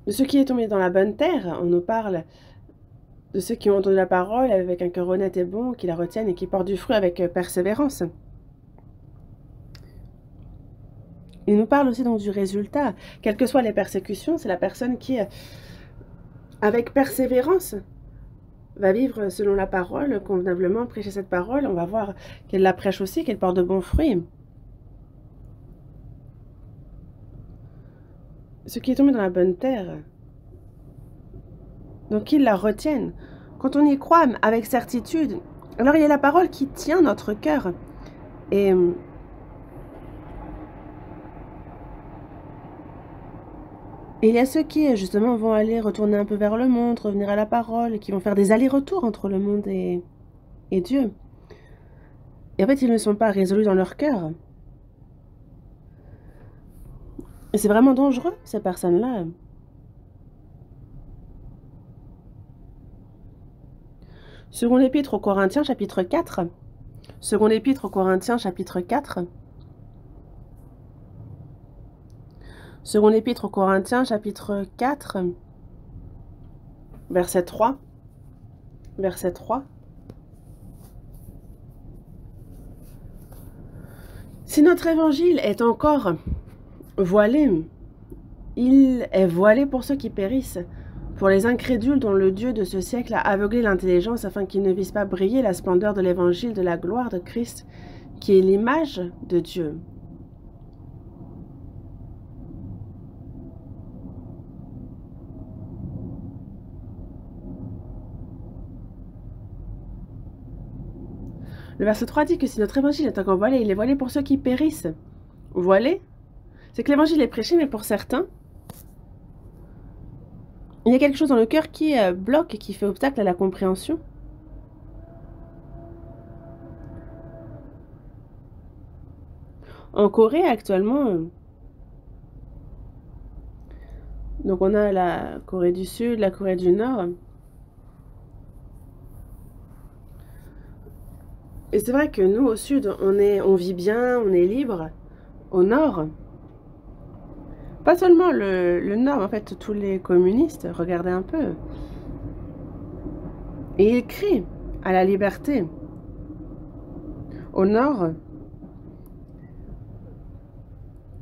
de ceux qui est tombé dans la bonne terre. On nous parle de ceux qui ont entendu la parole avec un cœur honnête et bon, qui la retiennent et qui portent du fruit avec persévérance. Il nous parle aussi donc du résultat. Quelles que soient les persécutions, c'est la personne qui, avec persévérance, va vivre selon la parole, convenablement prêcher cette parole. On va voir qu'elle la prêche aussi, qu'elle porte de bons fruits. Ce qui est tombé dans la bonne terre, donc qu'ils la retiennent. Quand on y croit avec certitude, alors il y a la parole qui tient notre cœur. Et il y a ceux qui, justement, vont aller retourner un peu vers le monde, revenir à la parole, qui vont faire des allers-retours entre le monde et Dieu. Et en fait, ils ne sont pas résolus dans leur cœur. Et c'est vraiment dangereux, ces personnes-là. Seconde épître aux Corinthiens, chapitre 4. Seconde épître aux Corinthiens, chapitre 4. Seconde épître aux Corinthiens, chapitre 4, verset 3. Verset 3. Si notre évangile est encore voilé, il est voilé pour ceux qui périssent, pour les incrédules dont le Dieu de ce siècle a aveuglé l'intelligence afin qu'ils ne visent pas briller la splendeur de l'évangile de la gloire de Christ, qui est l'image de Dieu. Le verset 3 dit que si notre évangile est encore voilé, il est voilé pour ceux qui périssent. Voilé, c'est que l'évangile est prêché, mais pour certains, il y a quelque chose dans le cœur qui bloque et qui fait obstacle à la compréhension. En Corée, actuellement, donc on a la Corée du Sud, la Corée du Nord. Et c'est vrai que nous, au Sud, on vit bien, on est libre. Au Nord, pas seulement le Nord, en fait, tous les communistes, regardez un peu. Et ils crient à la liberté. Au Nord,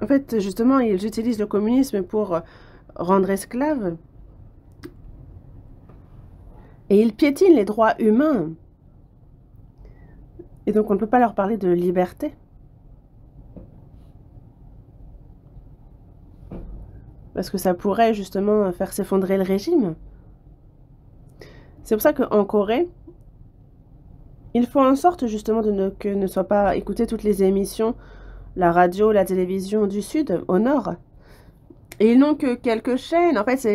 en fait, justement, ils utilisent le communisme pour rendre esclaves. Et ils piétinent les droits humains. Et donc, on ne peut pas leur parler de liberté. parce que ça pourrait justement faire s'effondrer le régime. C'est pour ça qu'en Corée, ils font en sorte justement que ne soient pas écoutées toutes les émissions, la radio, la télévision du Sud, au Nord. Et ils n'ont que quelques chaînes. En fait,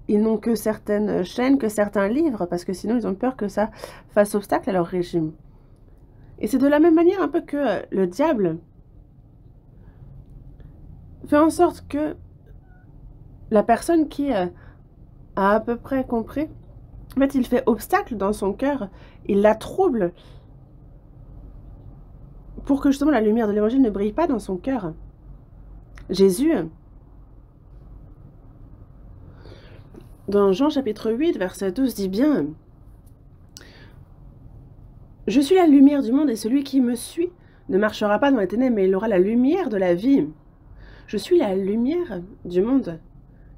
ils n'ont que certaines chaînes, que certains livres, parce que sinon ils ont peur que ça fasse obstacle à leur régime. Et c'est de la même manière un peu que le diable fait en sorte que la personne qui a à peu près compris, en fait, il fait obstacle dans son cœur, il la trouble pour que justement la lumière de l'évangile ne brille pas dans son cœur. Jésus, dans Jean chapitre 8, verset 12, dit bien: « Je suis la lumière du monde et celui qui me suit ne marchera pas dans les ténèbres, mais il aura la lumière de la vie. » Je suis la lumière du monde,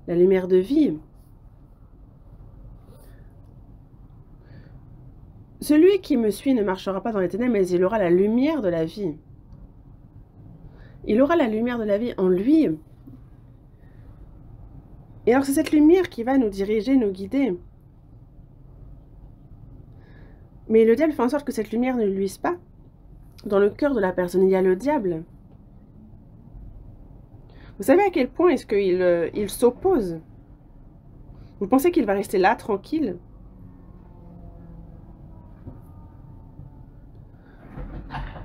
la lumière de vie. Celui qui me suit ne marchera pas dans les ténèbres, mais il aura la lumière de la vie. Il aura la lumière de la vie en lui. Et alors c'est cette lumière qui va nous diriger, nous guider. Mais le diable fait en sorte que cette lumière ne luise pas. Dans le cœur de la personne, il y a le diable. Vous savez à quel point est-ce qu'il s'oppose? Vous pensez qu'il va rester là, tranquille?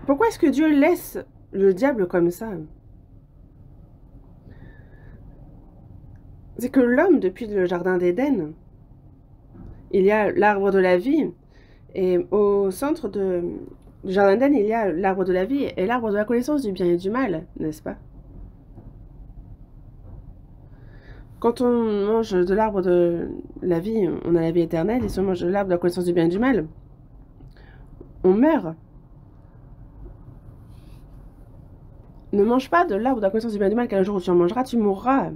Pourquoi est-ce que Dieu laisse le diable comme ça? C'est que l'homme, depuis le jardin d'Éden, il y a l'arbre de la vie, et au centre du jardin d'Éden, il y a l'arbre de la vie et l'arbre de la connaissance du bien et du mal, n'est-ce pas? Quand on mange de l'arbre de la vie, on a la vie éternelle, et si on mange de l'arbre de la connaissance du bien et du mal, on meurt. Ne mange pas de l'arbre de la connaissance du bien et du mal, car le jour où tu en mangeras, tu mourras.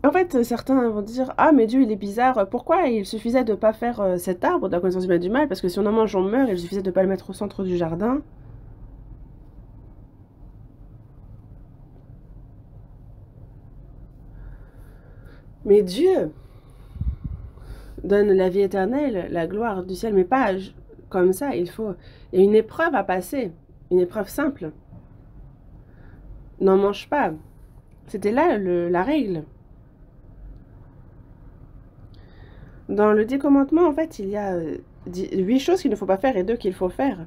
En fait, certains vont dire: « Ah, mais Dieu, il est bizarre. Pourquoi il suffisait de ne pas faire cet arbre de la connaissance du bien et du mal? Parce que si on en mange, on meurt. Il suffisait de ne pas le mettre au centre du jardin. » Mais Dieu donne la vie éternelle, la gloire du ciel, mais pas comme ça. Il y a une épreuve à passer, une épreuve simple. N'en mange pas. C'était là la règle. Dans le 10 commandements, en fait, il y a 8 choses qu'il ne faut pas faire et 2 qu'il faut faire.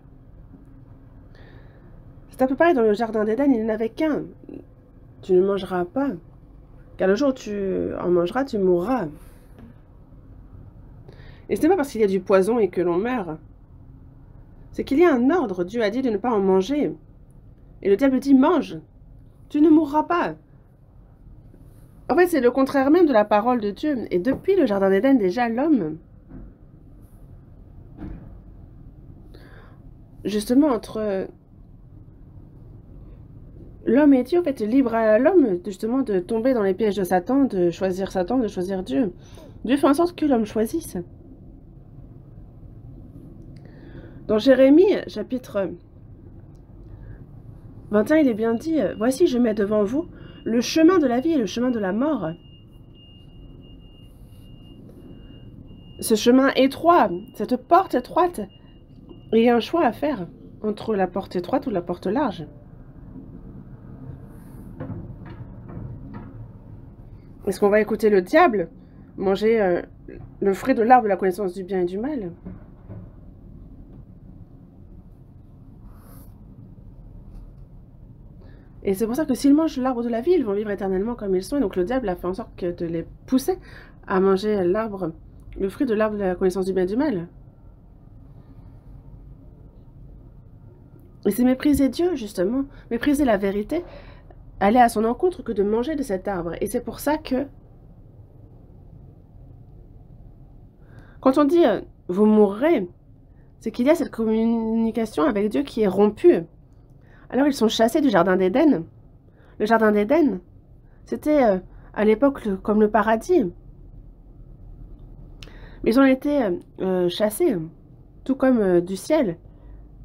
C'est un peu pareil dans le jardin d'Éden, il n'y en avait qu'un. Tu ne mangeras pas, car le jour où tu en mangeras, tu mourras. Et ce n'est pas parce qu'il y a du poison et que l'on meurt. C'est qu'il y a un ordre. Dieu a dit de ne pas en manger. Et le diable dit: « Mange, tu ne mourras pas. » En fait, c'est le contraire même de la parole de Dieu. Et depuis le jardin d'Éden, déjà, l'homme, justement, entre l'homme et Dieu, en fait, libre à l'homme, justement, de tomber dans les pièges de Satan, de choisir Dieu. Dieu fait en sorte que l'homme choisisse. Dans Jérémie, chapitre 21, il est bien dit: « Voici, je mets devant vous le chemin de la vie et le chemin de la mort. » Ce chemin étroit, cette porte étroite, il y a un choix à faire entre la porte étroite ou la porte large. Est-ce qu'on va écouter le diable, manger le fruit de l'arbre de la connaissance du bien et du mal? Et c'est pour ça que s'ils mangent l'arbre de la vie, ils vont vivre éternellement comme ils sont. Et donc le diable a fait en sorte de les pousser à manger le fruit de l'arbre de la connaissance du bien et du mal. Et c'est mépriser Dieu, justement, mépriser la vérité, aller à son encontre que de manger de cet arbre. Et c'est pour ça que, quand on dit « vous mourrez », c'est qu'il y a cette communication avec Dieu qui est rompue. Alors ils sont chassés du jardin d'Éden. Le jardin d'Éden, c'était à l'époque comme le paradis. Mais ils ont été chassés, tout comme du ciel.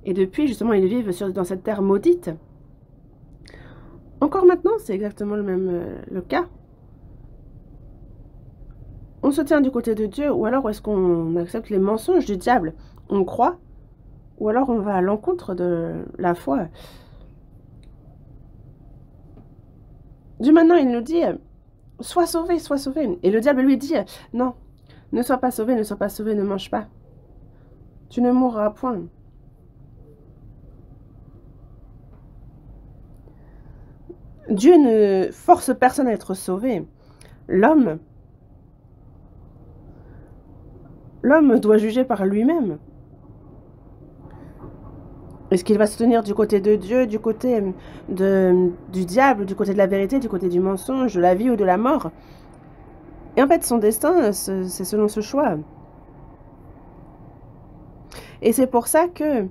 Et depuis, justement, ils vivent dans cette terre maudite. Encore maintenant, c'est exactement le cas. On se tient du côté de Dieu, ou alors est-ce qu'on accepte les mensonges du diable? On croit, ou alors on va à l'encontre de la foi. Dieu maintenant, il nous dit, sois sauvé, sois sauvé. Et le diable lui dit, non, ne sois pas sauvé, ne sois pas sauvé, ne mange pas. Tu ne mourras point. Dieu ne force personne à être sauvé. L'homme doit juger par lui-même. Est-ce qu'il va se tenir du côté de Dieu, du côté du diable, du côté de la vérité, du côté du mensonge, de la vie ou de la mort? Et en fait, son destin, c'est selon ce choix. Et c'est pour ça que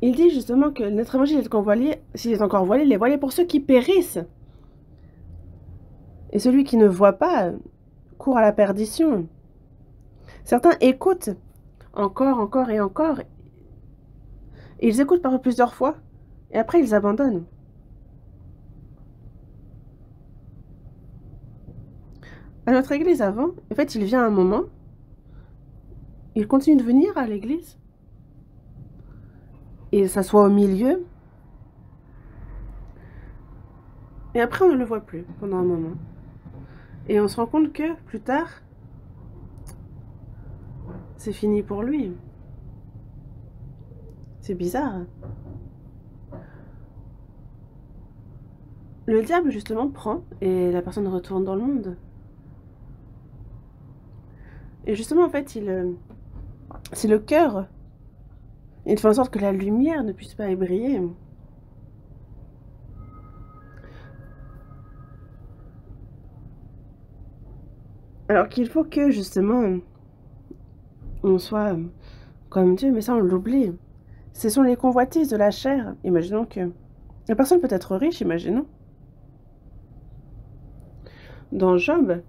il dit justement que notre évangile est encore voilé, s'il est encore voilé, il est voilé pour ceux qui périssent. Et celui qui ne voit pas court à la perdition. Certains écoutent encore et encore. Et ils écoutent par plusieurs fois. Et après, ils abandonnent. À notre église avant, en fait, il vient un moment, il continue de venir à l'église, et il s'assoit au milieu, et après on ne le voit plus pendant un moment. Et on se rend compte que, plus tard, c'est fini pour lui. C'est bizarre. Le diable, justement, prend, et la personne retourne dans le monde. Et justement, en fait, c'est le cœur. Il fait en sorte que la lumière ne puisse pas y briller. Alors qu'il faut que, justement, on soit comme Dieu, mais ça, on l'oublie. Ce sont les convoitises de la chair. Imaginons que la personne peut être riche, imaginons. Dans Job,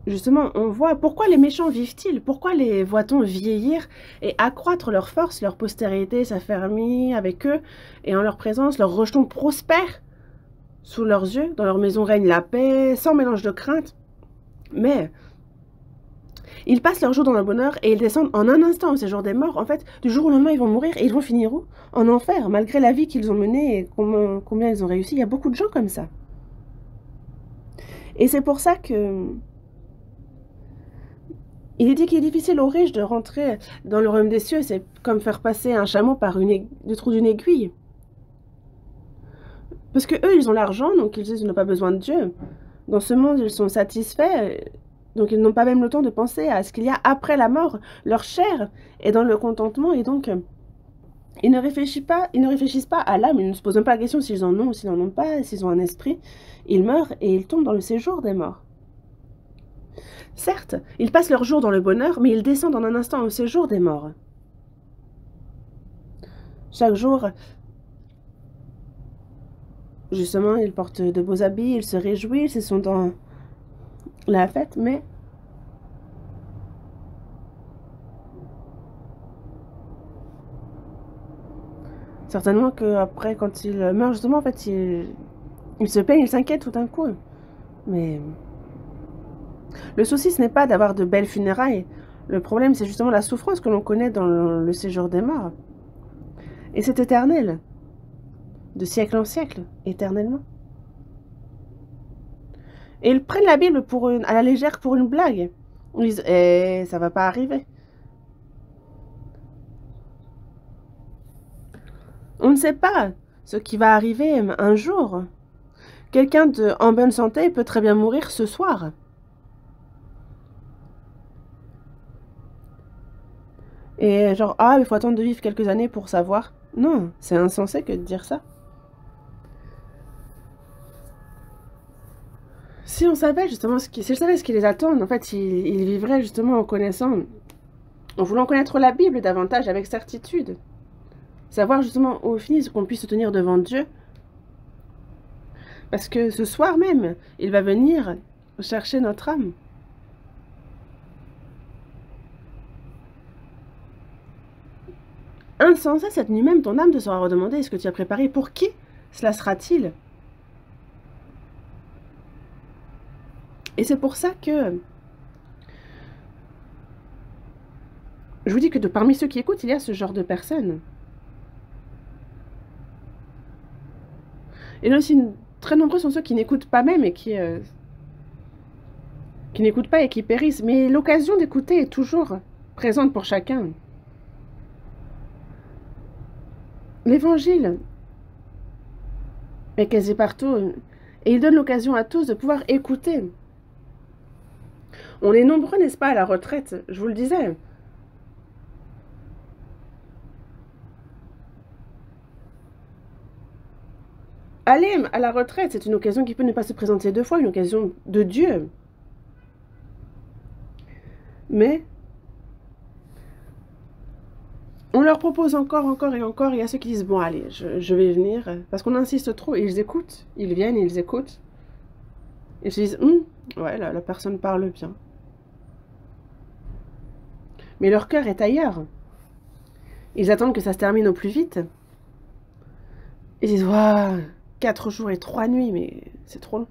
justement, on voit pourquoi les méchants vivent-ils? Pourquoi les voit-on vieillir et accroître leur force, leur postérité s'affermit avec eux, et en leur présence, leurs rejetons prospèrent sous leurs yeux, dans leur maison règne la paix, sans mélange de crainte. Mais ils passent leur jour dans le bonheur et ils descendent en un instant au séjour des morts. En fait, du jour au lendemain, ils vont mourir et ils vont finir où? En enfer, malgré la vie qu'ils ont menée et combien ils ont réussi. Il y a beaucoup de gens comme ça. Et c'est pour ça que il est dit qu'il est difficile aux riches de rentrer dans le royaume des cieux. C'est comme faire passer un chameau par le trou d'une aiguille. Parce que eux, ils ont l'argent, donc ils disent qu'ils n'ont pas besoin de Dieu. Dans ce monde, ils sont satisfaits, donc ils n'ont pas même le temps de penser à ce qu'il y a après la mort. Leur chair est dans le contentement, et donc ils ne réfléchissent pas à l'âme, ils ne se posent même pas la question s'ils en ont ou s'ils n'en ont pas, s'ils ont un esprit. Ils meurent et ils tombent dans le séjour des morts. Certes, ils passent leur jour dans le bonheur, mais ils descendent en un instant au séjour des morts. Chaque jour, justement, ils portent de beaux habits, ils se réjouissent, ils sont dans la fête, mais certainement qu'après, quand ils meurent, justement, en fait, ils se plaignent, ils s'inquiètent tout d'un coup. Mais le souci, ce n'est pas d'avoir de belles funérailles. Le problème, c'est justement la souffrance que l'on connaît dans le séjour des morts. Et c'est éternel. De siècle en siècle, éternellement. Et ils prennent la Bible à la légère pour une blague. Ils disent, ça va pas arriver. On ne sait pas ce qui va arriver un jour. Quelqu'un en bonne santé peut très bien mourir ce soir. Et genre, il faut attendre de vivre quelques années pour savoir. Non, c'est insensé que de dire ça. Si on savait justement si je savais ce qui les attend, en fait, ils vivraient justement en voulant connaître la Bible davantage avec certitude. Savoir justement au fini qu'on puisse se tenir devant Dieu. Parce que ce soir même, il va venir chercher notre âme. insensé cette nuit même, ton âme te sera redemandée ce que tu as préparé. Pour qui cela sera-t-il? Et c'est pour ça que je vous dis que parmi ceux qui écoutent, il y a ce genre de personnes. Et là aussi, très nombreux sont ceux qui n'écoutent pas même et qui n'écoutent pas et qui périssent. Mais l'occasion d'écouter est toujours présente pour chacun. L'évangile est quasi partout et il donne l'occasion à tous de pouvoir écouter. On est nombreux, n'est-ce pas, à la retraite, je vous le disais. Aller à la retraite, c'est une occasion qui peut ne pas se présenter deux fois, une occasion de Dieu. Mais on leur propose encore et encore. Il y a ceux qui disent, bon allez, je vais venir. Parce qu'on insiste trop et ils écoutent. Ils viennent, ils écoutent. Ils se disent, ouais, la personne parle bien. Mais leur cœur est ailleurs. Ils attendent que ça se termine au plus vite. Ils disent, waouh, 4 jours et 3 nuits, mais c'est trop long.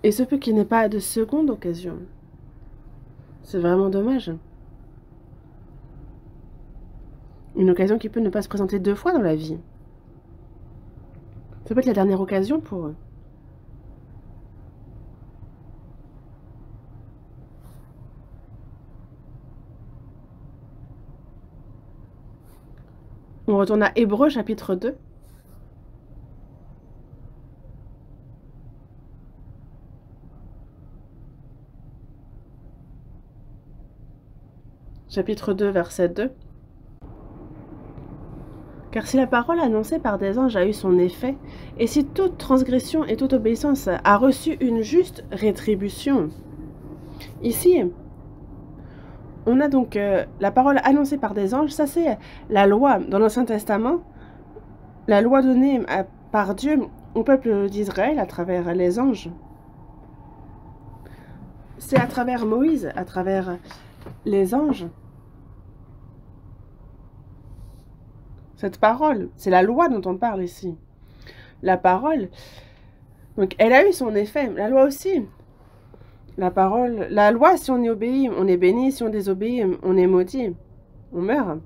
Et ce peu qu'il n'ait pas de seconde occasion. C'est vraiment dommage. Une occasion qui peut ne pas se présenter 2 fois dans la vie. Ça peut être la dernière occasion pour eux. On retourne à Hébreux chapitre 2. Chapitre 2, verset 2. Car si la parole annoncée par des anges a eu son effet, et si toute transgression et toute obéissance a reçu une juste rétribution. Ici, on a donc la parole annoncée par des anges, ça c'est la loi dans l'Ancien Testament, la loi donnée par Dieu au peuple d'Israël à travers les anges. C'est à travers Moïse, à travers les anges. Cette parole, c'est la loi dont on parle ici. La parole, donc elle a eu son effet, la loi aussi. La parole, la loi, si on y obéit, on est béni, si on désobéit, on est maudit, on meurt.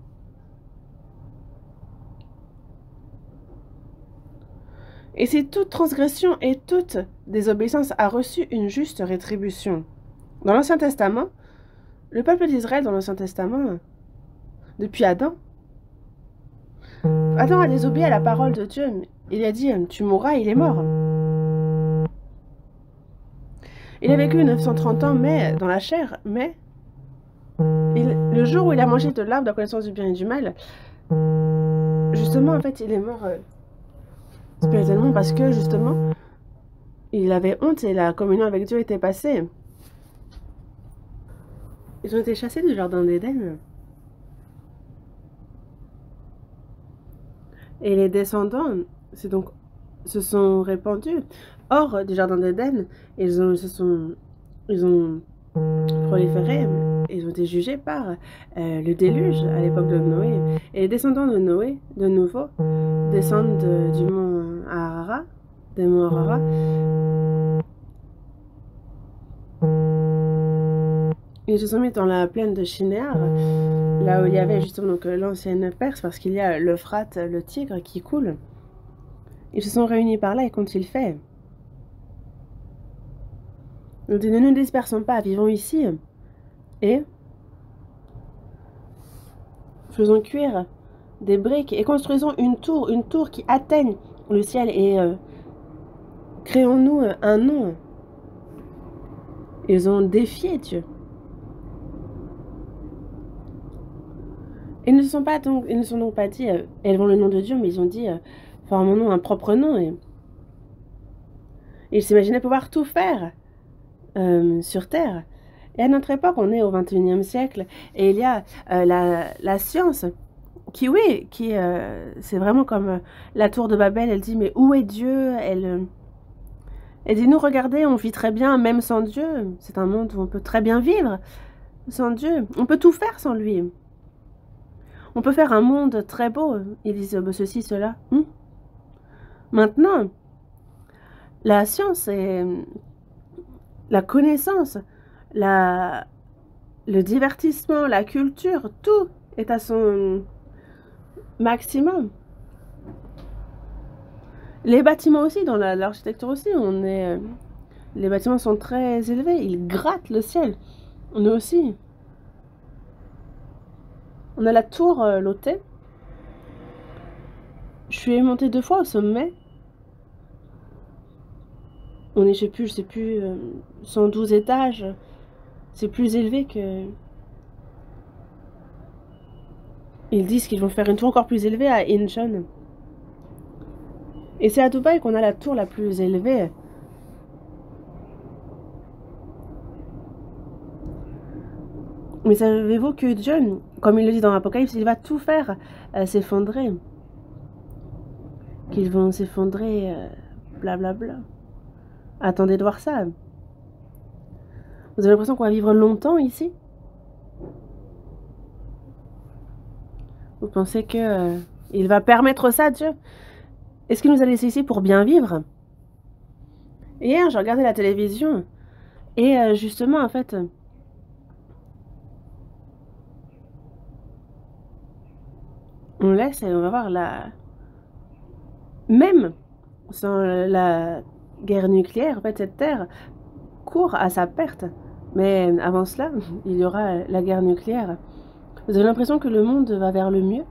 Et si toute transgression et toute désobéissance a reçu une juste rétribution. Dans l'Ancien Testament, le peuple d'Israël dans l'Ancien Testament, depuis Adam a désobéi à la parole de Dieu. Il a dit, tu mourras, il est mort. Il a vécu 930 ans mais, dans la chair, mais le jour où il a mangé de l'arbre de la connaissance du bien et du mal, justement, en fait, il est mort spirituellement parce que, justement, il avait honte et la communion avec Dieu était passée. Ils ont été chassés du jardin d'Éden. Et les descendants se sont répandus hors du jardin d'Éden. Ils ont proliféré. Ils ont été jugés par le déluge à l'époque de Noé. Et les descendants de Noé, de nouveau, descendent du mont Ararat, des monts Ararat. Ils se sont mis dans la plaine de Shinéar, là où il y avait justement l'ancienne Perse, parce qu'il y a l'Euphrate, le Tigre qui coule. Ils se sont réunis par là et qu'ont-ils fait? Ils ont dit, ne nous dispersons pas, vivons ici et faisons cuire des briques et construisons une tour qui atteigne le ciel et créons-nous un nom. Ils ont défié Dieu. Ils ne se sont donc pas dit élevons le nom de Dieu, mais ils ont dit formons-nous un propre nom. Et ils s'imaginaient pouvoir tout faire sur Terre. Et à notre époque, on est au XXIe siècle, et il y a la science qui, oui, c'est vraiment comme la tour de Babel. Elle dit mais où est Dieu? Et dit, nous, regardez, on vit très bien, même sans Dieu. C'est un monde où on peut très bien vivre sans Dieu. On peut tout faire sans lui. On peut faire un monde très beau. Ils disent ceci, cela. Maintenant, la science et la connaissance, le divertissement, la culture, tout est à son maximum. Les bâtiments aussi, dans l'architecture aussi, les bâtiments sont très élevés, ils grattent le ciel. Nous aussi. On a la tour Lotte. Je suis montée 2 fois au sommet. On est, je sais plus, 112 étages. C'est plus élevé que... Ils disent qu'ils vont faire une tour encore plus élevée à Incheon. Et c'est à Dubaï qu'on a la tour la plus élevée. Mais savez-vous que Dieu, comme il le dit dans l'Apocalypse, il va tout faire s'effondrer. Qu'ils vont s'effondrer, blablabla. Attendez de voir ça. Vous avez l'impression qu'on va vivre longtemps ici? Vous pensez que il va permettre ça, Dieu? Est-ce qu'il nous a laissé ici pour bien vivre? Hier, j'ai regardé la télévision et justement, en fait, on laisse et on va voir même sans la guerre nucléaire, en fait, cette terre court à sa perte. Mais avant cela, il y aura la guerre nucléaire. Vous avez l'impression que le monde va vers le mieux?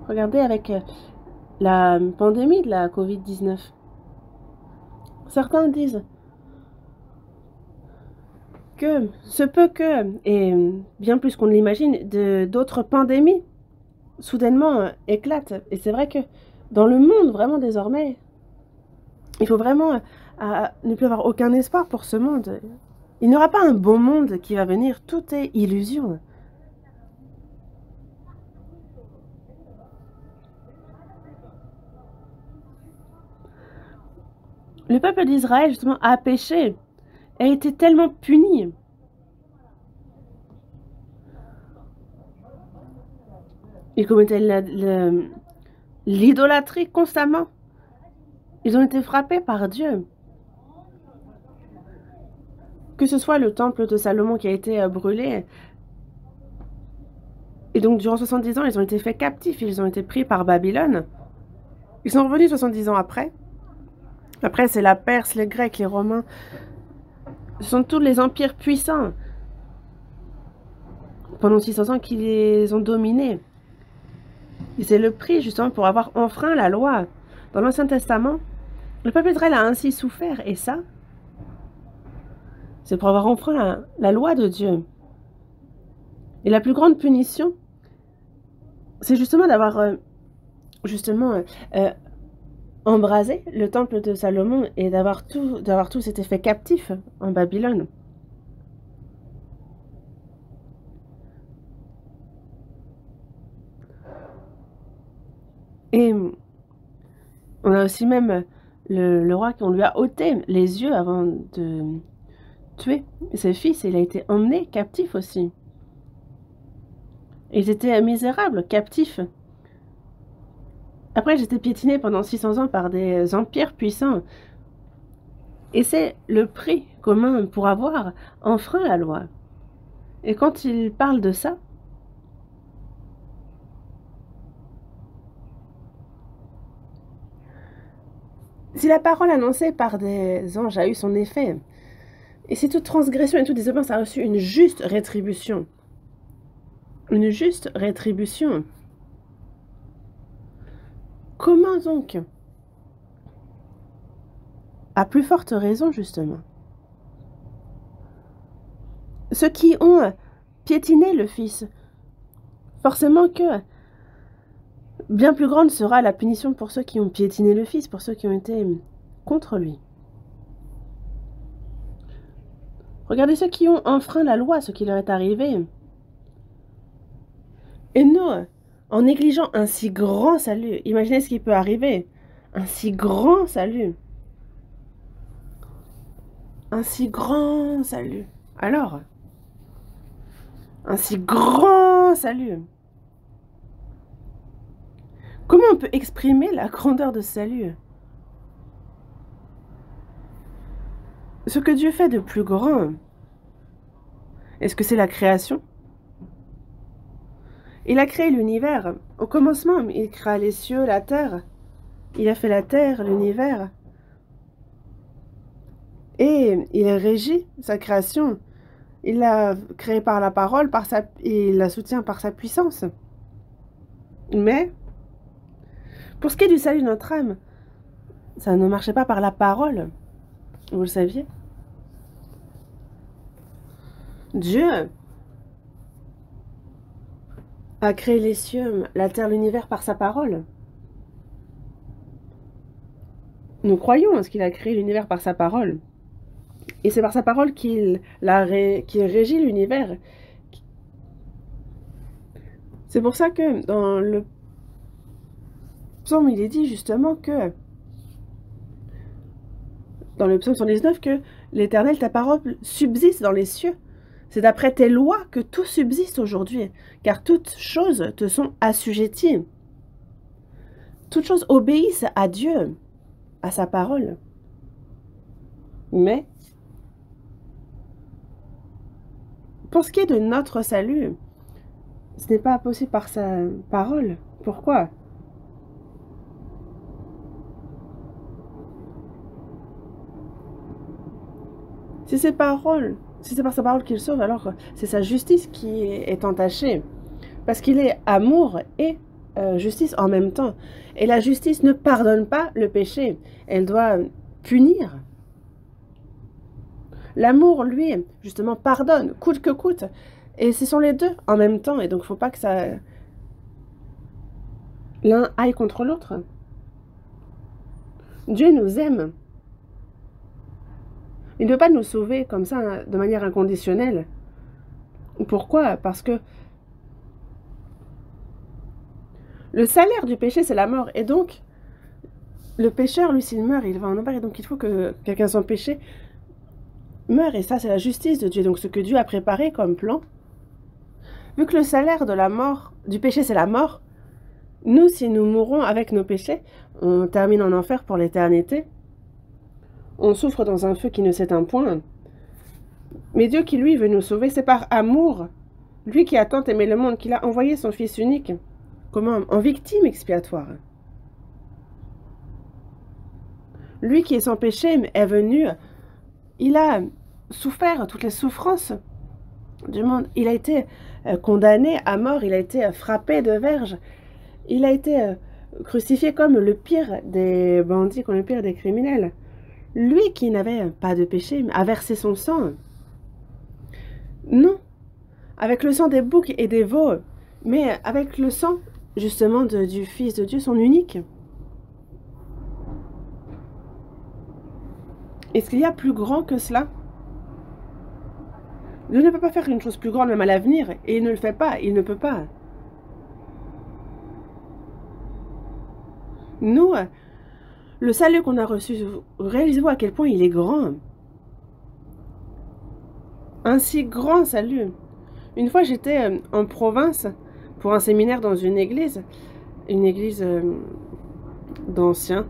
Regardez avec la pandémie de la Covid-19. Certains disent que ce peut que, et bien plus qu'on ne l'imagine, d'autres pandémies soudainement éclatent. Et c'est vrai que dans le monde, vraiment désormais, il faut vraiment ne plus avoir aucun espoir pour ce monde. Il n'y aura pas un bon monde qui va venir, tout est illusion. Le peuple d'Israël, justement, a péché, a été tellement puni. Ils commettaient l'idolâtrie constamment. Ils ont été frappés par Dieu. Que ce soit le temple de Salomon qui a été brûlé. Et donc, durant 70 ans, ils ont été faits captifs. Ils ont été pris par Babylone. Ils sont revenus 70 ans après. Après, c'est la Perse, les Grecs, les Romains. Ce sont tous les empires puissants. Pendant 600 ans qui les ont dominés. Et c'est le prix, justement, pour avoir enfreint la loi. Dans l'Ancien Testament, le peuple d'Israël a ainsi souffert. Et ça, c'est pour avoir enfreint la loi de Dieu. Et la plus grande punition, c'est justement d'avoir embrasé le temple de Salomon et d'avoir tous été faits captifs en Babylone. Et on a aussi même le roi qu'on lui a ôté les yeux avant de tuer ses fils. Et il a été emmené captif aussi. Ils étaient misérables, captifs. Après, j'étais piétinée pendant 600 ans par des empires puissants. Et c'est le prix commun pour avoir enfreint la loi. Et quand il parle de ça, si la parole annoncée par des anges a eu son effet, et si toute transgression et toute désobéissance a reçu une juste rétribution, comment donc, à plus forte raison justement, ceux qui ont piétiné le Fils, forcément que bien plus grande sera la punition pour ceux qui ont piétiné le Fils, pour ceux qui ont été contre lui. Regardez ceux qui ont enfreint la loi, ce qui leur est arrivé. Et nous, en négligeant un si grand salut, imaginez ce qui peut arriver. Un si grand salut. Un si grand salut. Alors, un si grand salut. Comment on peut exprimer la grandeur de ce salut? Ce que Dieu fait de plus grand, est-ce que c'est la création? Il a créé l'univers. Au commencement, il créa les cieux, la terre. Il a fait la terre, l'univers. Et il régit sa création. Il l'a créé par la parole, et il la soutient par sa puissance. Mais, pour ce qui est du salut de notre âme, ça ne marchait pas par la parole. Vous le saviez? Dieu a créé les cieux, la terre, l'univers par sa parole. Nous croyons à ce qu'il a créé l'univers par sa parole. Et c'est par sa parole qu'il régit l'univers. C'est pour ça que dans le psaume, il est dit justement que, dans le psaume 119, que l'Éternel, ta parole, subsiste dans les cieux. C'est d'après tes lois que tout subsiste aujourd'hui, car toutes choses te sont assujetties. Toutes choses obéissent à Dieu, à sa parole. Mais, pour ce qui est de notre salut, ce n'est pas possible par sa parole. Pourquoi? Si c'est par sa parole qu'il sauve, alors c'est sa justice qui est entachée. Parce qu'il est amour et justice en même temps. Et la justice ne pardonne pas le péché. Elle doit punir. L'amour, lui, justement, pardonne, coûte que coûte. Et ce sont les deux en même temps. Et donc, il ne faut pas que l'un aille contre l'autre. Dieu nous aime. Il ne peut pas nous sauver comme ça, de manière inconditionnelle. Pourquoi? Parce que le salaire du péché, c'est la mort. Et donc, le pécheur, lui, s'il meurt, il va en enfer. Et donc, il faut que quelqu'un sans péché meure. Et ça, c'est la justice de Dieu. Donc, ce que Dieu a préparé comme plan. Vu que le salaire de la mort, du péché, c'est la mort, nous, si nous mourons avec nos péchés, on termine en enfer pour l'éternité. On souffre dans un feu qui ne s'éteint point. Mais Dieu qui, lui, veut nous sauver, c'est par amour. Lui qui a tant aimé le monde, qu'il a envoyé son Fils unique. Comment? En victime expiatoire. Lui qui est sans péché est venu, il a souffert toutes les souffrances du monde. Il a été condamné à mort, il a été frappé de verge. Il a été crucifié comme le pire des bandits, comme le pire des criminels. Lui qui n'avait pas de péché a versé son sang. Non, avec le sang des boucs et des veaux, mais avec le sang justement du Fils de Dieu, son unique. Est-ce qu'il y a plus grand que cela? Dieu ne peut pas faire une chose plus grande même à l'avenir, et il ne le fait pas, il ne peut pas. Nous, le salut qu'on a reçu, réalisez-vous à quel point il est grand. Un si grand salut. Une fois, j'étais en province pour un séminaire dans une église d'anciens.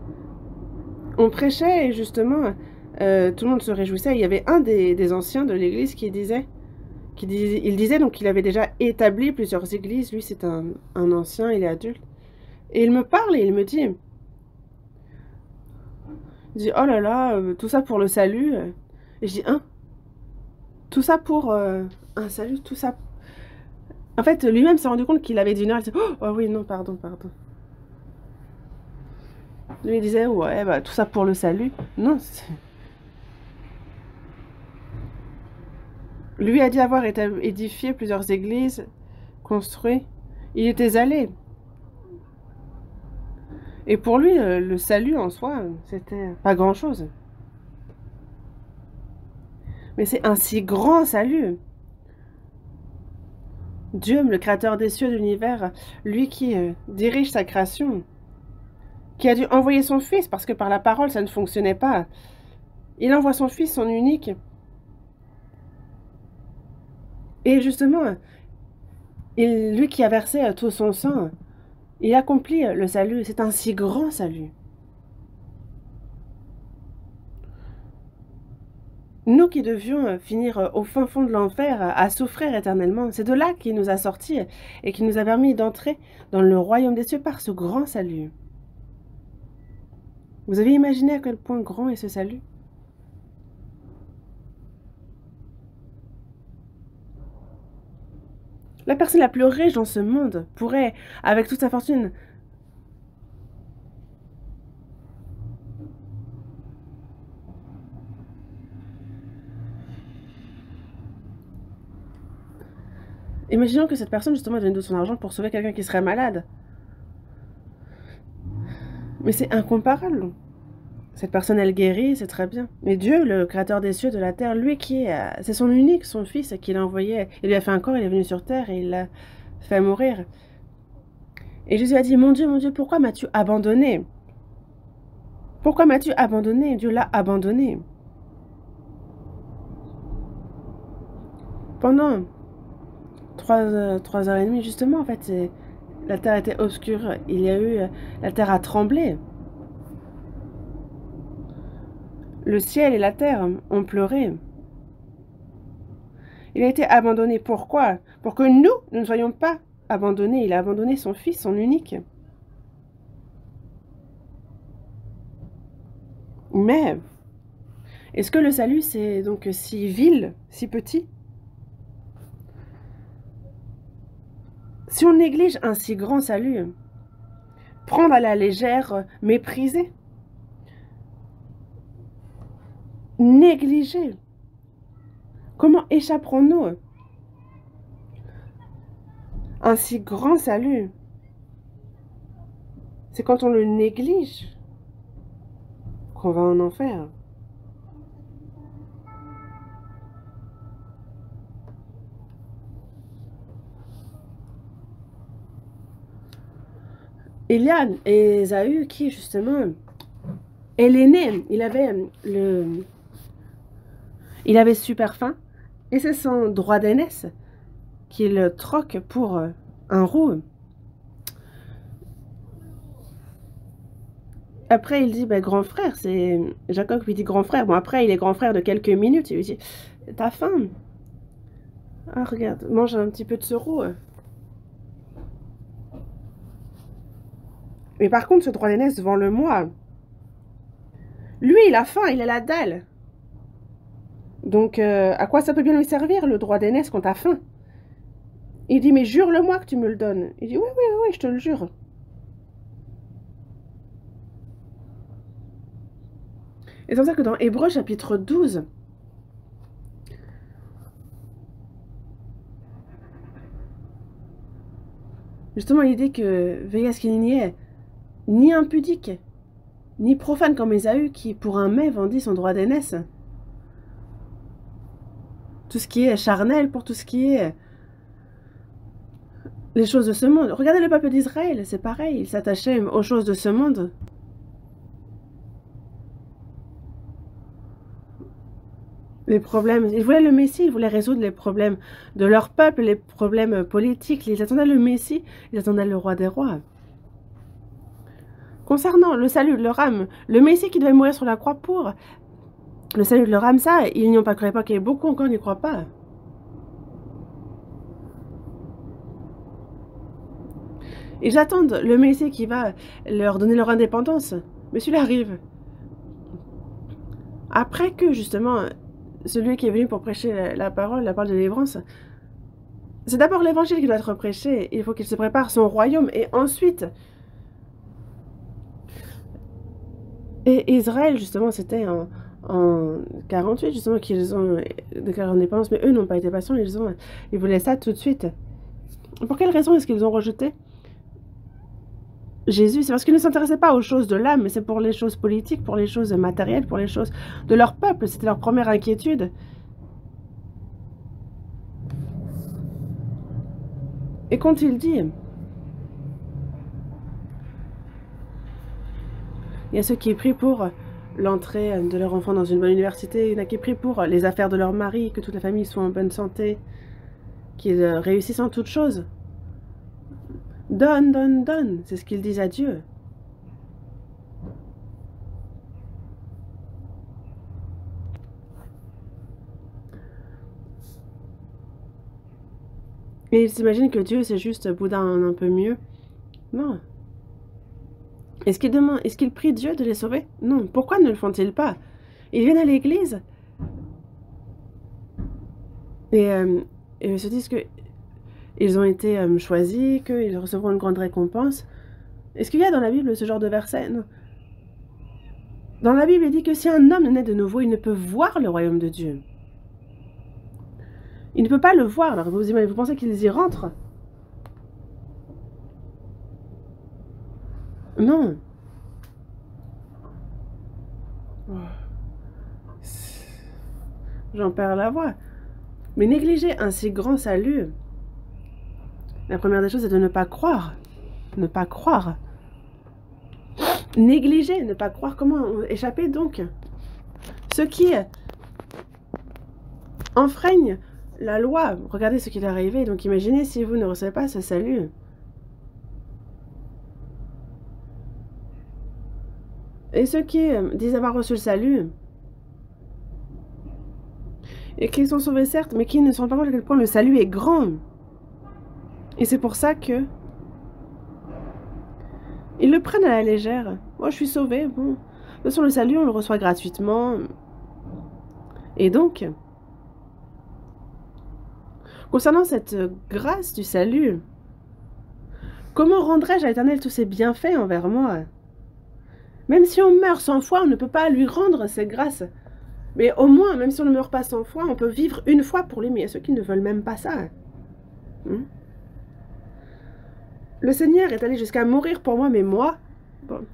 On prêchait et justement, tout le monde se réjouissait. Il y avait un des anciens de l'église il disait donc qu'il avait déjà établi plusieurs églises. Lui, c'est un ancien, il est adulte. Et il me parle et il me dit, oh là là, tout ça pour le salut. Et je dis, hein? Tout ça pour un salut, tout ça. En fait, lui-même s'est rendu compte qu'il avait dit une heure. Il dit, oh oui, non, pardon. Lui, il disait, ouais, bah, tout ça pour le salut. Non, lui a dit avoir édifié plusieurs églises, construit. Il était allé. Et pour lui, le salut en soi, c'était pas grand-chose. Mais c'est un si grand salut. Dieu, le créateur des cieux, de l'univers, lui qui dirige sa création, qui a dû envoyer son Fils, parce que par la parole, ça ne fonctionnait pas. Il envoie son Fils, son unique. Et justement, lui qui a versé tout son sang, il accomplit le salut. C'est un si grand salut. Nous qui devions finir au fin fond de l'enfer à souffrir éternellement, c'est de là qu'il nous a sortis et qui nous a permis d'entrer dans le royaume des cieux par ce grand salut. Vous avez imaginé à quel point grand est ce salut? La personne la plus riche dans ce monde pourrait, avec toute sa fortune, imaginons que cette personne justement donne de son argent pour sauver quelqu'un qui serait malade. Mais c'est incomparable. Cette personne, elle guérit, c'est très bien. Mais Dieu, le créateur des cieux, de la terre, lui qui est... c'est son unique, son fils, qu'il a envoyé. Il lui a fait un corps, il est venu sur terre et il l'a fait mourir. Et Jésus a dit, mon Dieu, pourquoi m'as-tu abandonné? Pourquoi m'as-tu abandonné? Dieu l'a abandonné. Pendant 3 heures et demie, justement, en fait, la terre était obscure. Il y a eu... La terre a tremblé. Le ciel et la terre ont pleuré. Il a été abandonné. Pourquoi? Pour que nous ne soyons pas abandonnés. Il a abandonné son fils, son unique. Mais, est-ce que le salut, c'est donc si vil, si petit? Si on néglige un si grand salut, prendre à la légère, mépriser, négliger, comment échapperons-nous un si grand salut? C'est quand on le néglige qu'on va en enfer. Elian et Ésaü qui justement est l'aîné, il avait super faim et c'est son droit d'aînesse qu'il troque pour un roux. Après il dit bah, grand frère, c'est Jacob lui dit grand frère. Bon après il est grand frère de quelques minutes, il lui dit t'as faim? Ah regarde, mange un petit peu de ce roux. Mais par contre, ce droit d'aînesse devant le moi, lui, il a faim, il a la dalle. Donc, à quoi ça peut bien lui servir, le droit d'aînesse, quand t'as faim? Il dit, mais jure-le-moi que tu me le donnes. Il dit, oui, je te le jure. Et c'est pour ça que dans Hébreux, chapitre 12, justement, il dit que veillez à ce qu'il n'y ait ni impudique, ni profane comme Ésaü, qui, pour un mets, vendit son droit d'aînesse. Tout ce qui est charnel, pour tout ce qui est les choses de ce monde. Regardez le peuple d'Israël, c'est pareil, il s'attachait aux choses de ce monde. Les problèmes, ils voulaient le Messie, ils voulaient résoudre les problèmes de leur peuple, les problèmes politiques, ils attendaient le Messie, ils attendaient le roi des rois. Concernant le salut de leur âme, le Messie qui devait mourir sur la croix pour le salut de leur âme, ça, ils n'y ont pas cru à l'époque et beaucoup encore n'y croient pas. Ils attendent le Messie qui va leur donner leur indépendance. Mais celui-là arrive. Après que, justement, celui qui est venu pour prêcher la parole de délivrance, c'est d'abord l'évangile qui doit être prêché. Il faut qu'il se prépare son royaume et ensuite... Et Israël, justement, c'était en 48, justement, qu'ils ont déclaré l'indépendance, mais eux n'ont pas été patients, ils voulaient ça tout de suite. Pour quelle raison est-ce qu'ils ont rejeté Jésus? C'est parce qu'ils ne s'intéressaient pas aux choses de l'âme, mais c'est pour les choses politiques, pour les choses matérielles, pour les choses de leur peuple. C'était leur première inquiétude. Et quand il dit, il y a ceux qui prient pour l'entrée de leur enfant dans une bonne université. Il y en a qui prient pour les affaires de leur mari, que toute la famille soit en bonne santé, qu'ils réussissent en toutes choses. Donne, donne, donne, c'est ce qu'ils disent à Dieu. Et ils s'imaginent que Dieu, c'est juste Bouddha un peu mieux. Non. Est-ce qu'ils prient Dieu de les sauver? Non. Pourquoi ne le font-ils pas? Ils viennent à l'église et ils se disent que ils ont été choisis, qu'ils recevront une grande récompense. Est-ce qu'il y a dans la Bible ce genre de verset? Non. Dans la Bible, il dit que si un homme naît de nouveau, il ne peut voir le royaume de Dieu. Il ne peut pas le voir. Alors vous pensez qu'ils y rentrent? Non. J'en perds la voix. Mais négliger un si grand salut, la première des choses, c'est de ne pas croire. Ne pas croire. Négliger, ne pas croire. Comment échapper donc? Ceux qui enfreignent la loi, regardez ce qui est arrivé. Donc imaginez si vous ne recevez pas ce salut. Et ceux qui disent avoir reçu le salut, et qui sont sauvés certes, mais qui ne se rendent pas compte à quel point le salut est grand. Et c'est pour ça que ils le prennent à la légère. Moi, je suis sauvé, bon. De toute façon, le salut, on le reçoit gratuitement. Et donc, concernant cette grâce du salut, comment rendrais-je à l'Éternel tous ses bienfaits envers moi? Même si on meurt 100 fois, on ne peut pas lui rendre ses grâces. Mais au moins, même si on ne meurt pas 100 fois, on peut vivre une fois pour lui. Mais il y a ceux qui ne veulent même pas ça. Le Seigneur est allé jusqu'à mourir pour moi, mais moi, bon,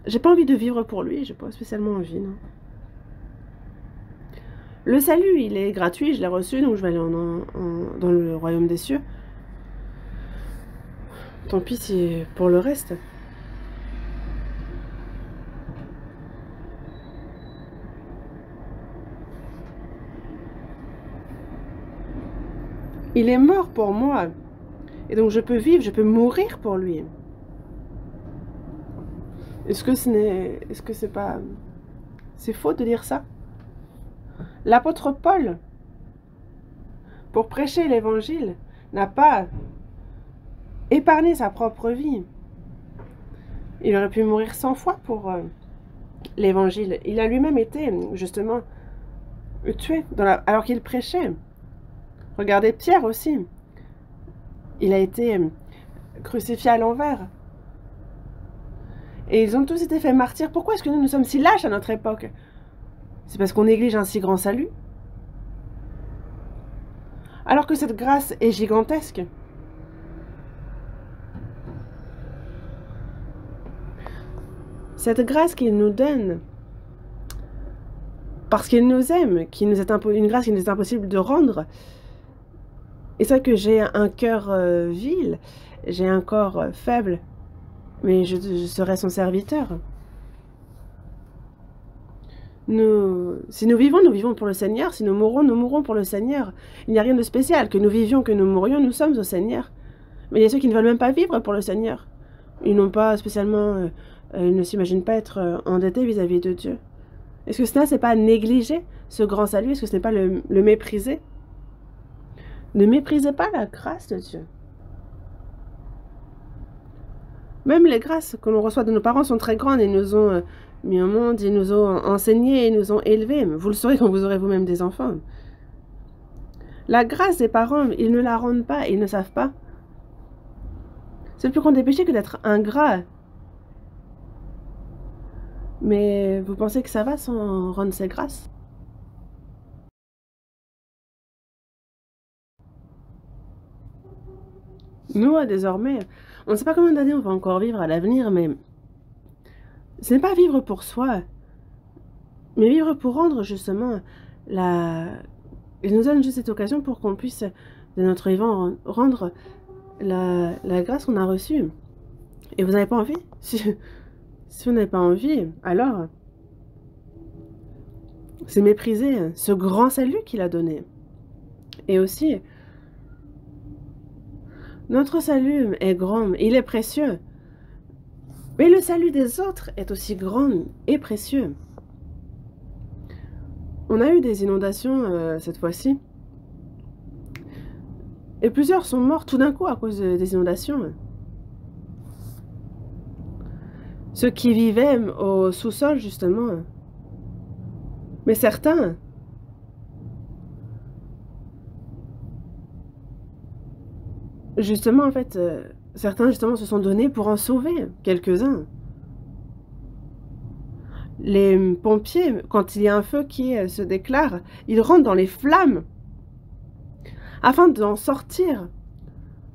j'ai pas envie de vivre pour lui, j'ai pas spécialement envie, non. Le salut, il est gratuit, je l'ai reçu, donc je vais aller dans le royaume des cieux. Tant pis si pour le reste. Il est mort pour moi. Et donc je peux vivre, je peux mourir pour lui. Est-ce que c'est pas... C'est faux de dire ça? L'apôtre Paul, pour prêcher l'évangile, n'a pas épargné sa propre vie. Il aurait pu mourir 100 fois pour l'évangile. Il a lui-même été, justement, tué alors qu'il prêchait. Regardez Pierre aussi. Il a été crucifié à l'envers. Et ils ont tous été faits martyrs. Pourquoi est-ce que nous sommes si lâches à notre époque? C'est parce qu'on néglige un si grand salut? Alors que cette grâce est gigantesque. Cette grâce qu'il nous donne, parce qu'il nous aime, une grâce qu'il nous est impossible de rendre. Et c'est vrai que j'ai un cœur vil, j'ai un corps faible, mais je serai son serviteur. Si nous vivons pour le Seigneur. Si nous mourrons pour le Seigneur. Il n'y a rien de spécial. Que nous vivions, que nous mourions, nous sommes au Seigneur. Mais il y a ceux qui ne veulent même pas vivre pour le Seigneur. Ils n'ont pas spécialement... ils ne s'imaginent pas être endettés vis-à-vis de Dieu. Est-ce que cela, c'est pas négliger ce grand salut? Est-ce que ce n'est pas le mépriser? Ne méprisez pas la grâce de Dieu. Même les grâces que l'on reçoit de nos parents sont très grandes. Ils nous ont mis au monde, ils nous ont enseigné, ils nous ont élevés. Vous le saurez quand vous aurez vous-même des enfants. La grâce des parents, ils ne la rendent pas, ils ne savent pas. C'est le plus grand des péchés que d'être ingrat. Mais vous pensez que ça va sans rendre ses grâces? Nous, désormais, on ne sait pas combien d'années on va encore vivre à l'avenir, mais ce n'est pas vivre pour soi, mais vivre pour rendre justement Il nous donne juste cette occasion pour qu'on puisse, de notre vivant, rendre la grâce qu'on a reçue. Et vous n'avez pas envie? Si vous n'avez pas envie, alors c'est mépriser ce grand salut qu'il a donné. Et aussi, notre salut est grand, il est précieux. Mais le salut des autres est aussi grand et précieux. On a eu des inondations cette fois-ci. Et plusieurs sont morts tout d'un coup à cause des inondations. Ceux qui vivaient au sous-sol, justement. Mais certains... Justement, en fait, certains, justement, se sont donnés pour en sauver quelques-uns. Les pompiers, quand il y a un feu qui se déclare, ils rentrent dans les flammes afin d'en sortir.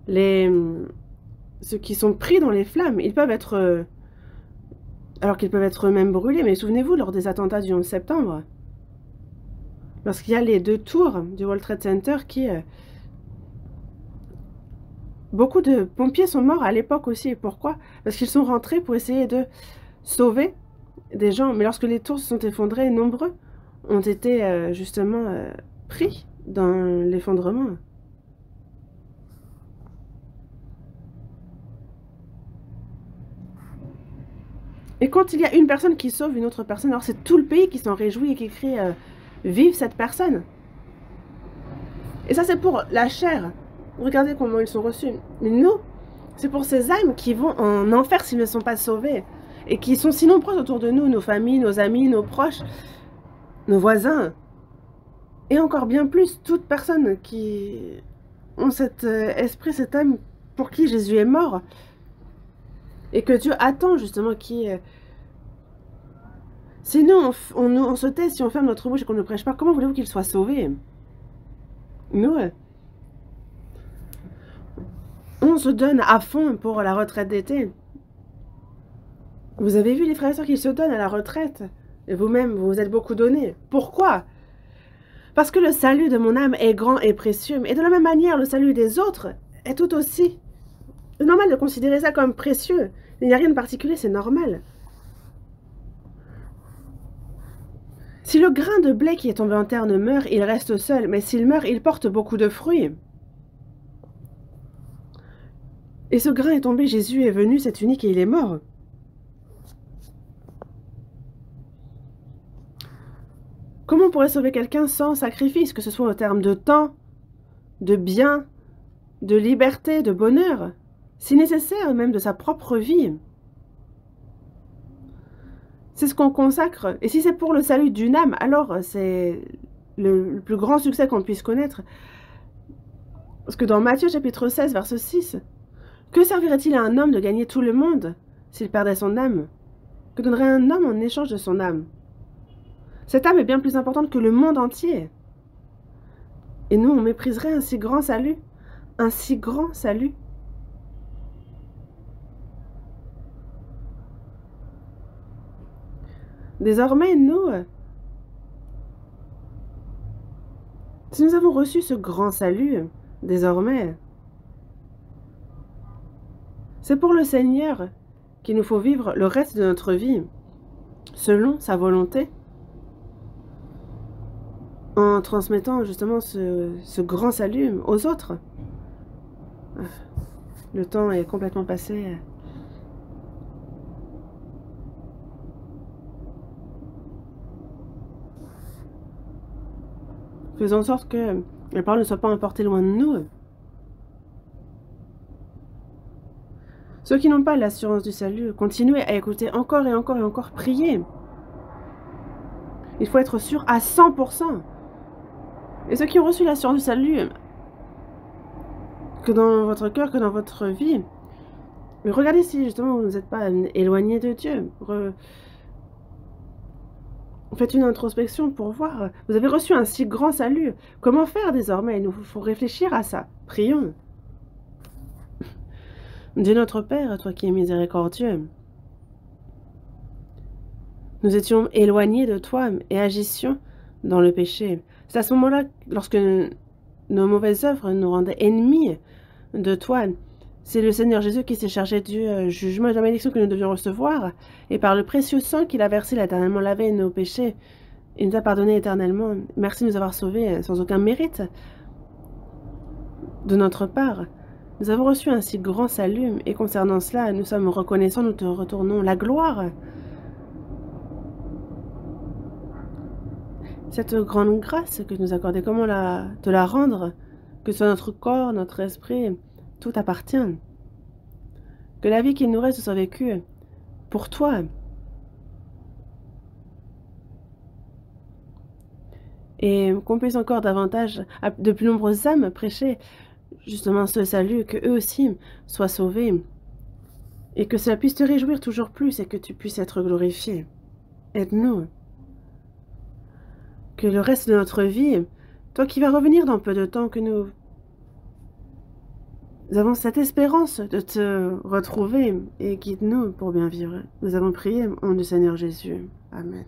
Ceux qui sont pris dans les flammes, ils peuvent être... alors qu'ils peuvent être même brûlés. Mais souvenez-vous, lors des attentats du 11 septembre, lorsqu'il y a les 2 tours du World Trade Center qui... beaucoup de pompiers sont morts à l'époque aussi. Pourquoi? Parce qu'ils sont rentrés pour essayer de sauver des gens. Mais lorsque les tours se sont effondrées, nombreux ont été justement pris dans l'effondrement. Et quand il y a une personne qui sauve une autre personne, alors c'est tout le pays qui s'en réjouit et qui crie vive cette personne. Et ça, c'est pour la chair. Regardez comment ils sont reçus. Mais nous, c'est pour ces âmes qui vont en enfer s'ils ne sont pas sauvés. Et qui sont si nombreuses autour de nous, nos familles, nos amis, nos proches, nos voisins. Et encore bien plus, toutes personnes qui ont cet esprit, cette âme pour qui Jésus est mort. Et que Dieu attend justement qui... Si nous, on se tait, si on ferme notre bouche et qu'on ne prêche pas, comment voulez-vous qu'il soit sauvé? Nous, on se donne à fond pour la retraite d'été. Vous avez vu les frères et sœurs qui se donnent à la retraite? Et vous-même, vous vous êtes beaucoup donné. Pourquoi? Parce que le salut de mon âme est grand et précieux. Et de la même manière, le salut des autres est tout aussi. C'est normal de considérer ça comme précieux. Il n'y a rien de particulier, c'est normal. Si le grain de blé qui est tombé en terre ne meurt, il reste seul. Mais s'il meurt, il porte beaucoup de fruits. Et ce grain est tombé, Jésus est venu, c'est unique et il est mort. Comment on pourrait sauver quelqu'un sans sacrifice, que ce soit en termes de temps, de bien, de liberté, de bonheur, si nécessaire même de sa propre vie? C'est ce qu'on consacre. Et si c'est pour le salut d'une âme, alors c'est le plus grand succès qu'on puisse connaître. Parce que dans Matthieu chapitre 16, verset 6, que servirait-il à un homme de gagner tout le monde s'il perdait son âme? Que donnerait un homme en échange de son âme? Cette âme est bien plus importante que le monde entier. Et nous, on mépriserait un si grand salut. Un si grand salut. Désormais, nous, si nous avons reçu ce grand salut, désormais, c'est pour le Seigneur qu'il nous faut vivre le reste de notre vie, selon sa volonté, en transmettant justement ce grand salut aux autres. Le temps est complètement passé. Faisons en sorte que la parole ne soit pas emportée loin de nous. Ceux qui n'ont pas l'assurance du salut, continuez à écouter encore et encore et encore, prier. Il faut être sûr à 100%. Et ceux qui ont reçu l'assurance du salut, que dans votre cœur, que dans votre vie, regardez si justement vous n'êtes pas éloigné de Dieu. Faites une introspection pour voir. Vous avez reçu un si grand salut. Comment faire désormais? Il nous faut réfléchir à ça. Prions. Dieu notre Père, toi qui es miséricordieux, nous étions éloignés de toi et agissions dans le péché. C'est à ce moment-là, lorsque nos mauvaises œuvres nous rendaient ennemis de toi, c'est le Seigneur Jésus qui s'est chargé du jugement et de la malédiction que nous devions recevoir. Et par le précieux sang qu'il a versé, il a éternellement lavé nos péchés Il nous a pardonné éternellement. Merci de nous avoir sauvés sans aucun mérite de notre part. Nous avons reçu un si grand salut, et concernant cela, nous sommes reconnaissants, nous te retournons la gloire. Cette grande grâce que tu nous accordes, comment te la rendre, que ce soit notre corps, notre esprit, tout appartient. Que la vie qu'il nous reste soit vécue pour toi. Et qu'on puisse encore davantage, de plus nombreuses âmes, prêcher justement ce salut, que eux aussi soient sauvés. Et que cela puisse te réjouir toujours plus et que tu puisses être glorifié. Aide-nous. Que le reste de notre vie, toi qui vas revenir dans peu de temps, que nous avons cette espérance de te retrouver et guide-nous pour bien vivre. Nous avons prié au nom du Seigneur Jésus. Amen.